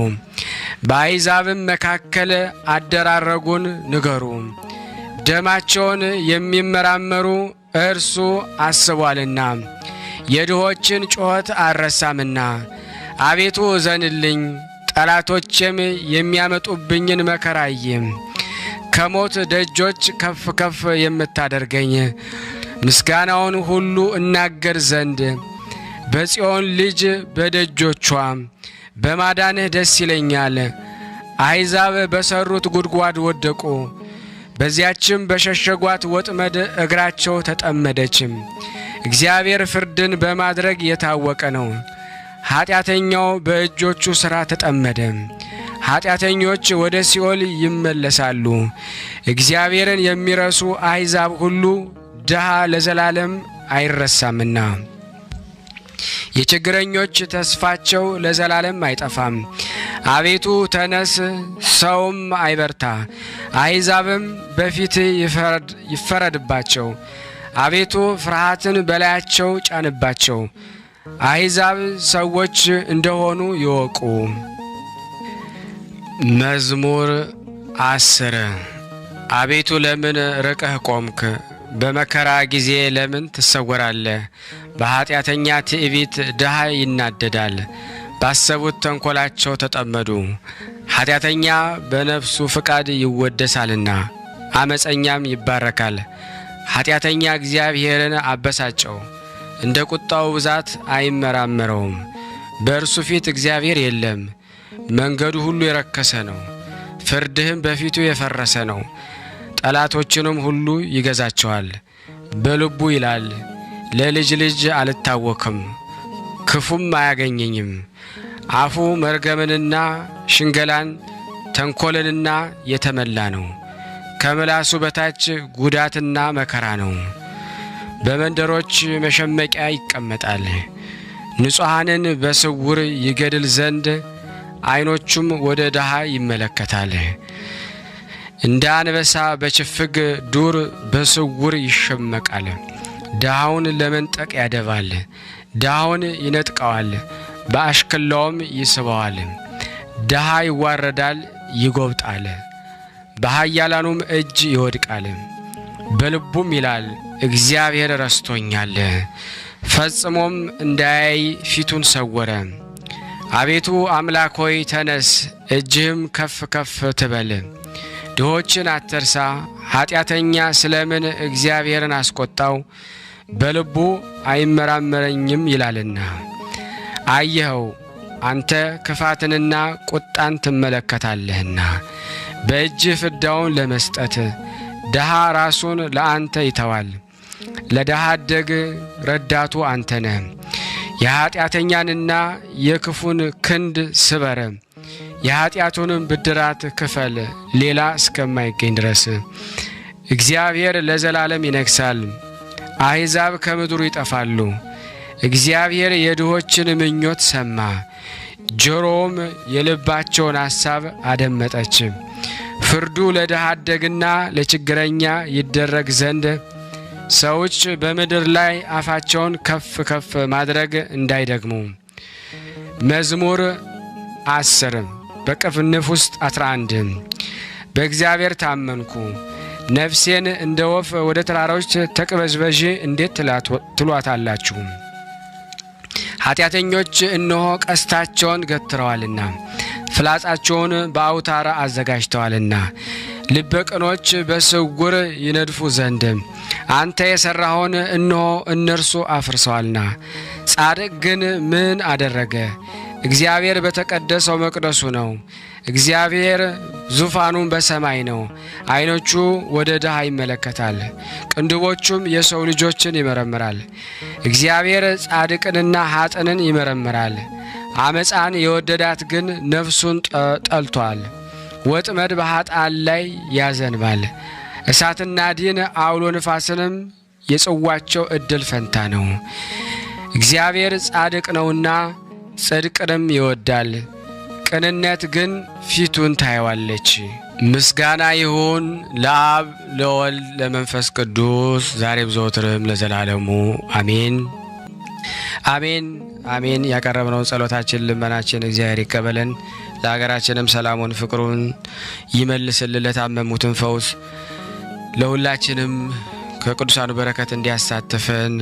በአሕዛብም መካከል አደራረጉን ንገሩ። ደማቸውን የሚመራመሩ እርሱ አስቧልና የድሆችን ጩኸት አልረሳምና። አቤቱ እዘንልኝ፣ ጠላቶቼም የሚያመጡብኝን መከራ አይ። ከሞት ደጆች ከፍ ከፍ የምታደርገኝ ምስጋናውን ሁሉ እናገር ዘንድ በጽዮን ልጅ በደጆቿ በማዳንህ ደስ ይለኛል። አሕዛብ በሰሩት ጉድጓድ ወደቁ፣ በዚያችም በሸሸጓት ወጥመድ እግራቸው ተጠመደችም። እግዚአብሔር ፍርድን በማድረግ የታወቀ ነው። ኃጢአተኛው በእጆቹ ሥራ ተጠመደ። ኃጢአተኞች ወደ ሲኦል ይመለሳሉ። እግዚአብሔርን የሚረሱ አሕዛብ ሁሉ ድሃ ለዘላለም አይረሳምና። የችግረኞች ተስፋቸው ለዘላለም አይጠፋም። አቤቱ ተነስ፣ ሰውም አይበርታ፣ አሕዛብም በፊት ይፈረድባቸው። አቤቱ ፍርሃትን በላያቸው ጫንባቸው፣ አሕዛብ ሰዎች እንደሆኑ ይወቁ። መዝሙር 10 አቤቱ ለምን ርቀህ ቆምክ? በመከራ ጊዜ ለምን ትሰወራለህ? በኃጢአተኛ ትዕቢት ድሃ ይናደዳል፣ ባሰቡት ተንኰላቸው ተጠመዱ። ኃጢአተኛ በነፍሱ ፍቃድ ይወደሳልና አመፀኛም ይባረካል። ኃጢአተኛ እግዚአብሔርን አበሳጨው፣ እንደ ቁጣው ብዛት አይመራመረውም። በእርሱ ፊት እግዚአብሔር የለም። መንገዱ ሁሉ የረከሰ ነው፣ ፍርድህም በፊቱ የፈረሰ ነው። ጠላቶችንም ሁሉ ይገዛቸዋል። በልቡ ይላል ለልጅ ልጅ አልታወክም፣ ክፉም አያገኘኝም። አፉ መርገምንና ሽንገላን ተንኰልንና የተመላ ነው። ከምላሱ በታች ጉዳትና መከራ ነው። በመንደሮች መሸመቂያ ይቀመጣል። ንጹሐንን በስውር ይገድል ዘንድ ዓይኖቹም ወደ ድሃ ይመለከታል። እንደ አንበሳ በችፍግ ዱር በስውር ይሸመቃል። ድሃውን ለመንጠቅ ያደባል፣ ድሃውን ይነጥቀዋል፣ በአሽክላውም ይስበዋል። ድሃ ይዋረዳል፣ ይጐብጣል፣ በኃያላኑም እጅ ይወድቃል። በልቡም ይላል እግዚአብሔር ረስቶኛል፣ ፈጽሞም እንዳያይ ፊቱን ሰወረ። አቤቱ አምላክ ሆይ ተነስ፣ እጅህም ከፍ ከፍ ትበል። ድሆችን አትርሳ። ኃጢአተኛ ስለምን እግዚአብሔርን አስቆጣው? በልቡ አይመራመረኝም ይላልና። አየኸው፣ አንተ ክፋትንና ቁጣን ትመለከታለህና በእጅህ ፍዳውን ለመስጠት ድሃ ራሱን ለአንተ ይተዋል። ለድሃ አደግ ረዳቱ አንተ ነህ። የኃጢአተኛንና የክፉን ክንድ ስበር፣ የኃጢአቱንም ብድራት ክፈል ሌላ እስከማይገኝ ድረስ። እግዚአብሔር ለዘላለም ይነግሣል፣ አሕዛብ ከምድሩ ይጠፋሉ። እግዚአብሔር የድሆችን ምኞት ሰማ፣ ጆሮውም የልባቸውን ሐሳብ አደመጠች። ፍርዱ ለድሃ አደግና ለችግረኛ ይደረግ ዘንድ ሰዎች በምድር ላይ አፋቸውን ከፍ ከፍ ማድረግ እንዳይደግሙ። መዝሙር 10 በቅንፍ ውስጥ 11 በእግዚአብሔር ታመንኩ፣ ነፍሴን እንደ ወፍ ወደ ተራራዎች ተቅበዝበዥ እንዴት ትሏታላችሁ? ኃጢአተኞች እነሆ ቀስታቸውን ገትረዋልና ፍላጻቸውን በአውታር አዘጋጅተዋልና ልበ ቅኖች በስውር ይነድፉ ዘንድ አንተ የሠራኸውን እነሆ እነርሱ አፍርሰዋልና። ጻድቅ ግን ምን አደረገ? እግዚአብሔር በተቀደሰው መቅደሱ ነው። እግዚአብሔር ዙፋኑን በሰማይ ነው። ዓይኖቹ ወደ ድሃ ይመለከታል፣ ቅንድቦቹም የሰው ልጆችን ይመረምራል። እግዚአብሔር ጻድቅንና ኀጥንን ይመረምራል። አመፃን የወደዳት ግን ነፍሱን ጠልቷል። ወጥመድ በኀጥአን ላይ ያዘንባል። እሳትና ዲን አውሎ ንፋስንም የጽዋቸው ዕድል ፈንታ ነው። እግዚአብሔር ጻድቅ ነውና ጽድቅንም ይወዳል፣ ቅንነት ግን ፊቱን ታየዋለች። ምስጋና ይሁን ለአብ ለወልድ ለመንፈስ ቅዱስ ዛሬም ዘወትርም ለዘላለሙ አሜን አሜን አሜን። ያቀረብነው ጸሎታችን ልመናችን እግዚአብሔር ይቀበለን። ለሀገራችንም ሰላሙን ፍቅሩን ይመልስልን። ለታመሙትን ፈውስ ለሁላችንም ከቅዱሳኑ በረከት እንዲያሳትፈን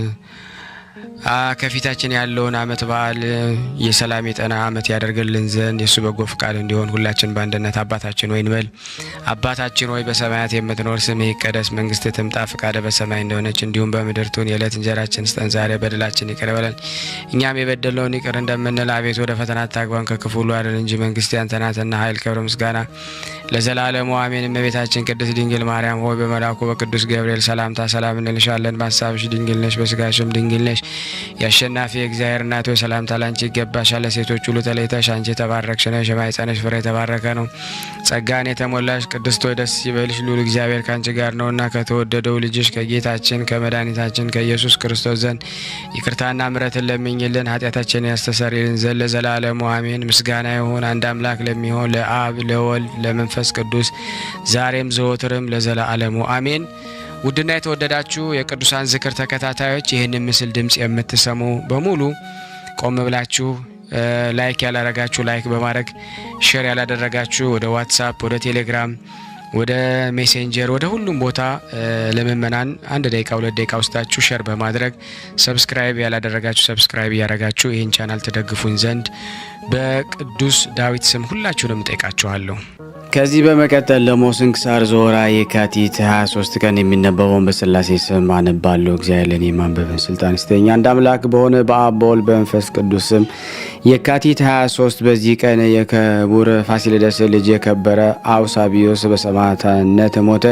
ከፊታችን ያለውን ዓመት በዓል የሰላም የጤና ዓመት ያደርግልን ዘንድ የሱ በጎ ፍቃድ እንዲሆን ሁላችን በአንድነት አባታችን ሆይ እንበል። አባታችን ሆይ በሰማያት የምትኖር ስምህ ይቀደስ፣ መንግስትህ ትምጣ፣ ፍቃድህ በሰማይ እንደሆነች እንዲሁም በምድር ትሁን። የዕለት እንጀራችንን ስጠን ዛሬ፣ በደላችን ይቅር በለን እኛም የበደልነውን ይቅር እንደምንል፣ አቤቱ ወደ ፈተና አታግባን ከክፉ ሁሉ አድነን እንጂ መንግስት ያንተ ናትና ኃይል፣ ክብር፣ ምስጋና ለዘላለሙ አሜን። እመቤታችን ቅድስት ድንግል ማርያም ሆይ በመልአኩ በቅዱስ ገብርኤል ሰላምታ ሰላም እንልሻለን። በሐሳብሽ ድንግል ነሽ፣ በስጋሽም ድንግል ነሽ። የአሸናፊ እግዚአብሔር እናት ሆይ ሰላምታ ላንቺ ይገባሻል። ለሴቶች ሁሉ ተለይተሽ አንቺ የተባረክሽ ነሽ፣ የማኅፀንሽ ፍሬ የተባረከ ነው። ጸጋን የተሞላሽ ቅድስት ሆይ ደስ ይበልሽ፣ ልዑል እግዚአብሔር ካንቺ ጋር ነውና ከተወደደው ልጅሽ ከጌታችን ከመድኃኒታችን ከኢየሱስ ክርስቶስ ዘንድ ይቅርታና ምሕረትን ለምኝልን ኃጢአታችንን ያስተሰርይልን ዘንድ ለዘላለሙ አሜን። ምስጋና ይሁን አንድ አምላክ ለሚሆን ለአብ ለወልድ ለመንፈስ ቅዱስ ዛሬም ዘወትርም ለዘላለሙ አሜን። ውድና የተወደዳችሁ የቅዱሳን ዝክር ተከታታዮች ይህንን ምስል ድምጽ የምትሰሙ በሙሉ ቆም ብላችሁ ላይክ ያላረጋችሁ ላይክ በማድረግ ሼር ያላደረጋችሁ ወደ ዋትስአፕ፣ ወደ ቴሌግራም፣ ወደ ሜሴንጀር፣ ወደ ሁሉም ቦታ ለምእመናን 1 ደቂቃ 2 ደቂቃ ውስጣችሁ ሼር በማድረግ ሰብስክራይብ ያላደረጋችሁ ሰብስክራይብ ያደረጋችሁ ይህን ቻናል ትደግፉን ዘንድ በቅዱስ ዳዊት ስም ሁላችሁንም ጠይቃችኋለሁ። ከዚህ በመቀጠል ደግሞ ስንክሳር ዘወርኀ የካቲት 23 ቀን የሚነበበውን በሥላሴ ስም አነባለሁ። እግዚአብሔር ለእኔ ማንበብን ስልጣን ይስጠኝ። አንድ አምላክ በሆነ በአብ በወልድ በመንፈስ ቅዱስ ስም የካቲት 23 በዚህ ቀን የክቡር ፋሲለደስ ልጅ የከበረ አውሳቢዮስ በሰማዕትነት ሞተ።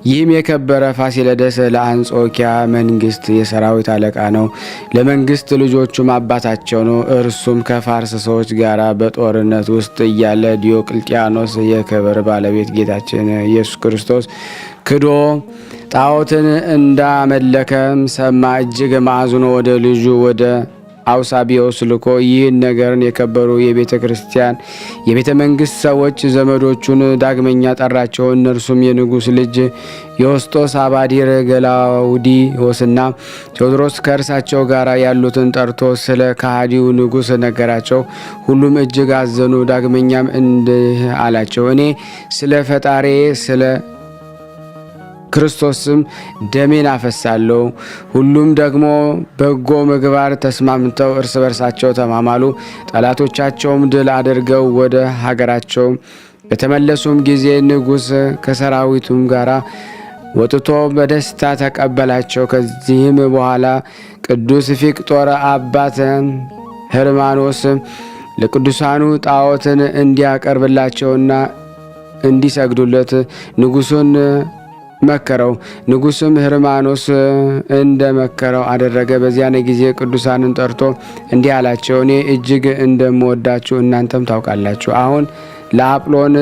ይህም የከበረ ፋሲለደስ ለአንጾኪያ መንግስት የሰራዊት አለቃ ነው። ለመንግስት ልጆቹም አባታቸው ነው። እርሱም ከፋርስ ሰዎች ጋር በጦርነት ውስጥ እያለ ዲዮቅልጥያኖስ የክብር ባለቤት ጌታችን ኢየሱስ ክርስቶስ ክዶ ጣዖትን እንዳመለከም ሰማ። እጅግ አዝኖ ወደ ልጁ ወደ አውሳቢዮስ ልኮ ይህን ነገርን የከበሩ የቤተ ክርስቲያን የቤተ መንግስት ሰዎች ዘመዶቹን ዳግመኛ ጠራቸው። እነርሱም የንጉሥ ልጅ የወስጦስ፣ አባዲር፣ ገላውዲዮስና ቴዎድሮስ ከእርሳቸው ጋር ያሉትን ጠርቶ ስለ ከሃዲው ንጉሥ ነገራቸው። ሁሉም እጅግ አዘኑ። ዳግመኛም እንዲህ አላቸው፣ እኔ ስለ ፈጣሬ ስለ ክርስቶስም ደሜን አፈሳለሁ። ሁሉም ደግሞ በጎ ምግባር ተስማምተው እርስ በርሳቸው ተማማሉ። ጠላቶቻቸውም ድል አድርገው ወደ ሀገራቸው በተመለሱም ጊዜ ንጉሥ ከሰራዊቱም ጋር ወጥቶ በደስታ ተቀበላቸው። ከዚህም በኋላ ቅዱስ ፊቅጦር አባት ህርማኖስ ለቅዱሳኑ ጣዖትን እንዲያቀርብላቸውና እንዲሰግዱለት ንጉሡን መከረው። ንጉሥም ህርማኖስ እንደ መከረው አደረገ። በዚያን ጊዜ ቅዱሳንን ጠርቶ እንዲህ አላቸው፣ እኔ እጅግ እንደምወዳችሁ እናንተም ታውቃላችሁ። አሁን ለአጵሎን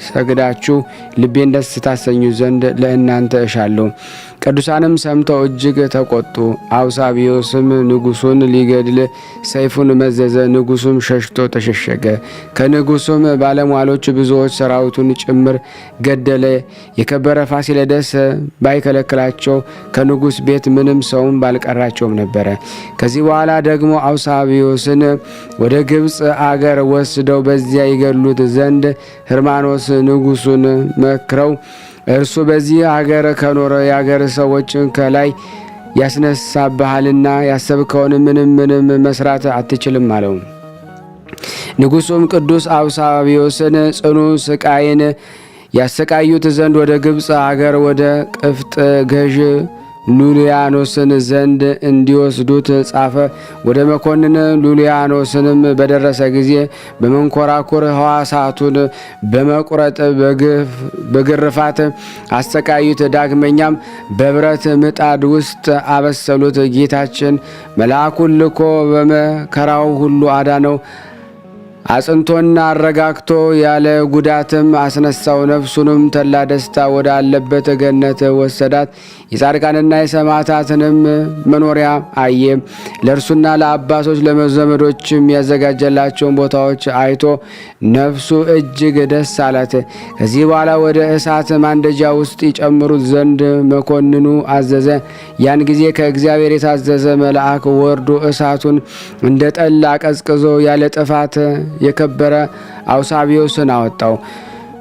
ሰግዳችሁ ልቤን ደስ ታሰኙ ዘንድ ለእናንተ እሻለሁ። ቅዱሳንም ሰምተው እጅግ ተቆጡ። አውሳቢዮስም ንጉሱን ሊገድል ሰይፉን መዘዘ። ንጉሱም ሸሽቶ ተሸሸገ። ከንጉሱም ባለሟሎች ብዙዎች ሰራዊቱን ጭምር ገደለ። የከበረ ፋሲለደስ ባይከለክላቸው ከንጉስ ቤት ምንም ሰውም ባልቀራቸውም ነበረ። ከዚህ በኋላ ደግሞ አውሳቢዮስን ወደ ግብፅ አገር ወስደው በዚያ ይገሉት ዘንድ ህርማኖስ ንጉሱን መክረው እርሱ በዚህ አገር ከኖረ የአገር ሰዎችን ከላይ ያስነሳብሃልና ያሰብከውን ምንም መስራት አትችልም አለው። ንጉሱም ቅዱስ አውሳቢዮስን ጽኑ ስቃይን ያሰቃዩት ዘንድ ወደ ግብፅ አገር ወደ ቅፍጥ ገዥ ሉሊያኖስን ዘንድ እንዲወስዱት ጻፈ። ወደ መኮንን ሉሊያኖስንም በደረሰ ጊዜ በመንኮራኩር ሕዋሳቱን በመቁረጥ በግርፋት አሰቃዩት። ዳግመኛም በብረት ምጣድ ውስጥ አበሰሉት። ጌታችን መልአኩን ልኮ በመከራው ሁሉ አዳነው። አጽንቶና አረጋግቶ ያለ ጉዳትም አስነሳው። ነፍሱንም ተላ ደስታ ወደ አለበት ገነት ወሰዳት። የጻድቃንና የሰማዕታትንም መኖሪያ አየ። ለእርሱና ለአባቶች ለዘመዶችም ያዘጋጀላቸውን ቦታዎች አይቶ ነፍሱ እጅግ ደስ አላት። ከዚህ በኋላ ወደ እሳት ማንደጃ ውስጥ ይጨምሩት ዘንድ መኮንኑ አዘዘ። ያን ጊዜ ከእግዚአብሔር የታዘዘ መልአክ ወርዶ እሳቱን እንደ ጠል አቀዝቅዞ ያለ ጥፋት የከበረ አውሳቢዮስን አወጣው።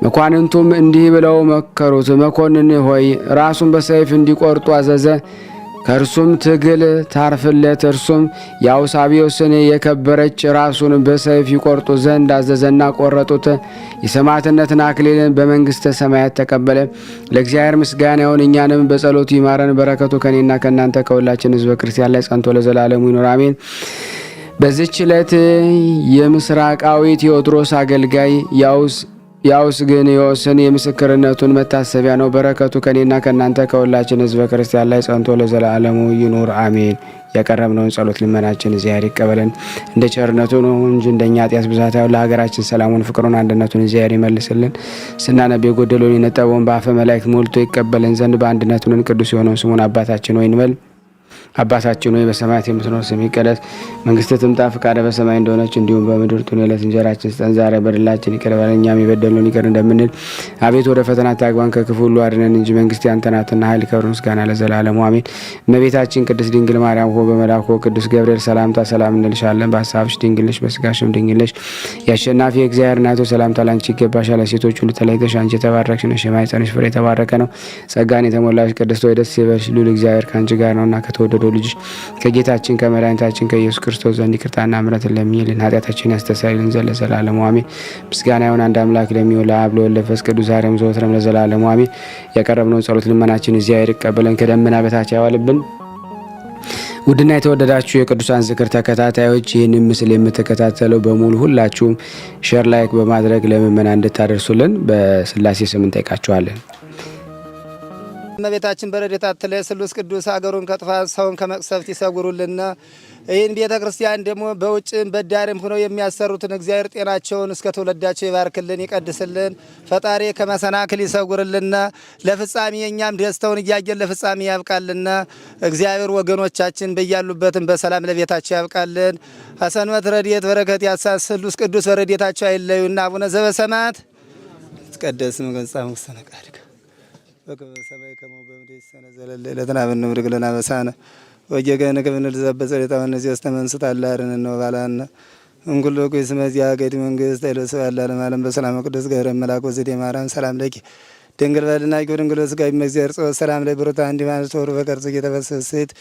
መኳንንቱም እንዲህ ብለው መከሩት። መኮንን ሆይ ራሱን በሰይፍ እንዲቆርጡ አዘዘ። ከእርሱም ትግል ታርፍለት። እርሱም የአውሳቢዮስን የከበረች ራሱን በሰይፍ ይቆርጡ ዘንድ አዘዘና ቆረጡት። የሰማዕትነትን አክሊልን በመንግሥተ ሰማያት ተቀበለ። ለእግዚአብሔር ምስጋና ይሁን፣ እኛንም በጸሎቱ ይማረን። በረከቱ ከኔና ከእናንተ ከሁላችን ሕዝበ ክርስቲያን ላይ ጸንቶ ለዘላለሙ ይኑር አሜን። በዚህች ዕለት የምስራቃዊ ቴዎድሮስ አገልጋይ ያውስግንዮስን የምስክርነቱን መታሰቢያ ነው። በረከቱ ከኔና ከእናንተ ከሁላችን ሕዝበ ክርስቲያን ላይ ጸንቶ ለዘላለሙ ይኑር አሜን። ያቀረብነውን ጸሎት ልመናችን እግዚአብሔር ይቀበለን እንደ ቸርነቱ ነው እንጂ እንደኛ ኃጢአት ብዛት አይሁን። ለሀገራችን ሰላሙን፣ ፍቅሩን፣ አንድነቱን እግዚአብሔር ይመልስልን። ስናነብ የጎደለውን የነጠበውን በአፈ መላእክት ሞልቶ ይቀበለን ዘንድ በአንድነት ሆነን ቅዱስ የሆነውን ስሙን አባታችን ሆይ እንበል። አባታችን ሆይ በሰማያት የምትኖር ስምህ ይቀደስ፣ መንግስትህ ትምጣ፣ ፈቃድህ በሰማይ እንደሆነች እንዲሁም በምድር ትሁን። የዕለት እንጀራችንን ስጠን ዛሬ፣ በደላችንን ይቅር በለን እኛም የበደሉንን ይቅር እንደምንል። አቤቱ ወደ ፈተና አታግባን ከክፉ ሁሉ አድነን እንጂ መንግስት ያንተ ናትና ኃይል፣ ክብር፣ ምስጋና ለዘላለሙ አሜን። እመቤታችን ቅድስት ድንግል ማርያም ሆይ በመልአኩ ቅዱስ ገብርኤል ሰላምታ ሰላም እንልሻለን። በሀሳብሽ ድንግል ነሽ፣ በስጋሽም ድንግል ነሽ። የአሸናፊ የእግዚአብሔር እናት ሆይ ሰላምታ ላንቺ ይገባሻል። ሴቶች ሁሉ ተለይተሽ አንቺ የተባረክሽ ነሽ፣ የማኅፀንሽ ፍሬ የተባረከ ነው። ጸጋን የተሞላሽ ቅድስት ሆይ ደስ ይበልሽ፣ ልዑል እግዚአብሔር ከአንቺ ጋር ነውና ከተወደደው ልጅሽ ከጌታችን ከመድኃኒታችን ከኢየሱስ ክርስቶስ ዘንድ ይቅርታና ምሕረትን ለምኝልን ኃጢአታችንን ያስተሰርይልን ዘንድ ለዘላለሙ አሜን። ምስጋና ይሁን አንድ አምላክ ለሚሆን ለአብ ለወልድ ለመንፈስ ቅዱስ ዛሬም ዘወትርም ለዘላለሙ አሜን። ያቀረብነውን ጸሎት ልመናችን እግዚአብሔር ይቀበለን፣ ከደመና በታች ያዋልብን። ውድና የተወደዳችሁ የቅዱሳን ዝክር ተከታታዮች ይህንን ምስል የምትከታተለው በሙሉ ሁላችሁም ሼር ላይክ በማድረግ ለምእመናን እንድታደርሱልን በስላሴ ስም እንጠይቃችኋለን። እመቤታችን በረድኤታ አትለይ፣ ስሉስ ቅዱስ አገሩን ከጥፋት ሰውን ከመቅሰፍት ይሰውሩልና። ይህን ቤተ ክርስቲያን ደግሞ በውጭም በዳርም ሆነው የሚያሰሩትን እግዚአብሔር ጤናቸውን እስከ ትውልዳቸው ይባርክልን፣ ይቀድስልን። ፈጣሪ ከመሰናክል ይሰውርልና። ለፍጻሜ እኛም ደስተውን እያየን ለፍጻሜ ያብቃልና። እግዚአብሔር ወገኖቻችን በያሉበትም በሰላም ለቤታቸው ያብቃልን። ሐሰንበት ረድኤት በረከት ያሳን ስሉስ ቅዱስ በረድኤታቸው አይለዩና። አቡነ ዘበሰማያት ይትቀደስ ስምከ ወይትጸድቅ ፈቃድከ በከመ በሰማይ ከማሁ በምድር ሲሳየነ ዘለለ ዕለትነ ሀበነ ኅድግ ለነ አበሳነ ወጌጋየነ ከመ ንርዛዕ በጸሎተ እምነ ዘተመንሥእ አላርነ ወባልሐነ እምኩሉ ኩይ እስመ ዚአከ መንግሥት ኃይለ ወስብሐት ለዓለመ ዓለም። በሰላም ቅዱስ ገብርኤል መልአክ ወዘዴ ማርያም ሰላም ለኪ ድንግል በድናቂ ድንግል ወሥጋኪ እምእግዚአብሔር ጾር ሰላም ላይ ብሩታ እንዲማን ተወሩ በቀርጽ የተፈሰሰት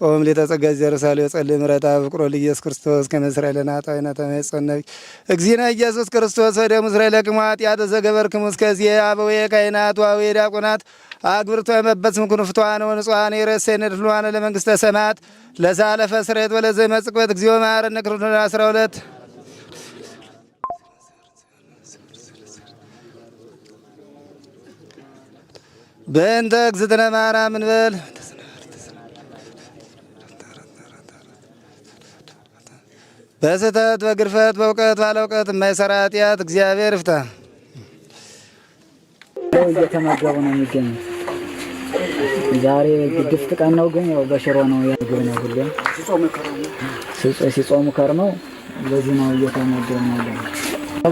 ኦም ለተጸጋ ዘርሳሌ ጸልይ ምረታ ፍቅሮ ለኢየሱስ ክርስቶስ ከመስራኤል ናጣይና ተመጽነብ እግዚእነ ኢየሱስ ክርስቶስ ወደ እስራኤል ለቅማት ያተዘገበርክሙ እስከዚህ አበዌ ካህናት ወአበዌ ዲያቆናት አግብርቶ የመበስም ኩንፍቷን ወንጹሃን የረሰነ ድሏን ለመንግስተ ሰማያት ለዛለፈ ስሬት ወለዘ መጽቆት እግዚኦ መሐረነ ክርስቶስ 12 በእንተ እግዝእትነ ማርያም እንበል። በስህተት በግርፈት በእውቀት ባለእውቀት የማይሰራ ኃጢአት እግዚአብሔር ይፍታ። እየተመገቡ ነው የሚገኙት። ዛሬ ግድፍት ቀን ነው፣ ግን ያው በሽሮ ነው ያገኘ ነው። ሁሌም ሲጾሙ ከርመው በዚህ ነው እየተመገቡ ነው።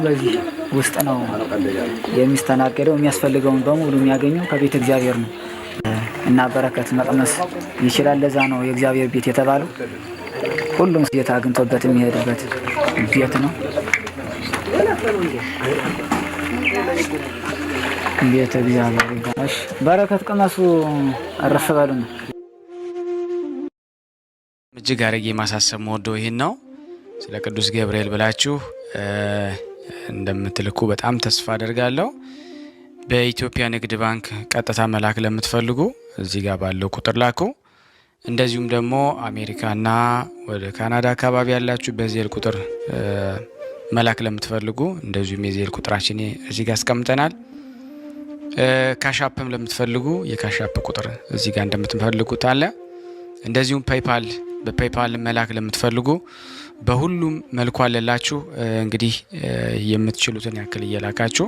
በዚህ ውስጥ ነው የሚስተናገደው። የሚያስፈልገውን በሙሉ የሚያገኘው ከቤተ እግዚአብሔር ነው እና በረከት መቅመስ ይችላል። ለዛ ነው የእግዚአብሔር ቤት የተባለው። ሁሉም ጌታ አግኝቶበት የሚሄድበት ቤት ነው። ቤተ እግዚአብሔር ይባላል። በረከት ቅመሱ፣ አረፍ በሉ ነው። እጅግ አድርጌ ማሳሰብ ወደው ይሄን ነው። ስለ ቅዱስ ገብርኤል ብላችሁ እንደምትልኩ በጣም ተስፋ አደርጋለሁ። በኢትዮጵያ ንግድ ባንክ ቀጥታ መላክ ለምትፈልጉ እዚህ ጋር ባለው ቁጥር ላኩ። እንደዚሁም ደግሞ አሜሪካና ወደ ካናዳ አካባቢ ያላችሁ በዜል ቁጥር መላክ ለምትፈልጉ እንደዚሁም የዜል ቁጥራችን እዚህ ጋር አስቀምጠናል። ካሻፕም ለምትፈልጉ የካሻፕ ቁጥር እዚህ ጋር እንደምትፈልጉት አለ። እንደዚሁም ፔይፓል በፔይፓል መላክ ለምትፈልጉ በሁሉም መልኩ አለላችሁ። እንግዲህ የምትችሉትን ያክል እየላካችሁ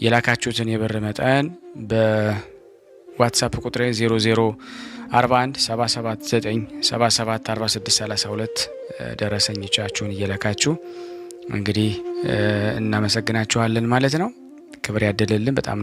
የላካችሁትን የብር መጠን በዋትስአፕ ቁጥሬ 0041 779 77 46 32 ደረሰኞቻችሁን እየላካችሁ እንግዲህ እናመሰግናችኋለን ማለት ነው። ክብር ያደለልን። በጣም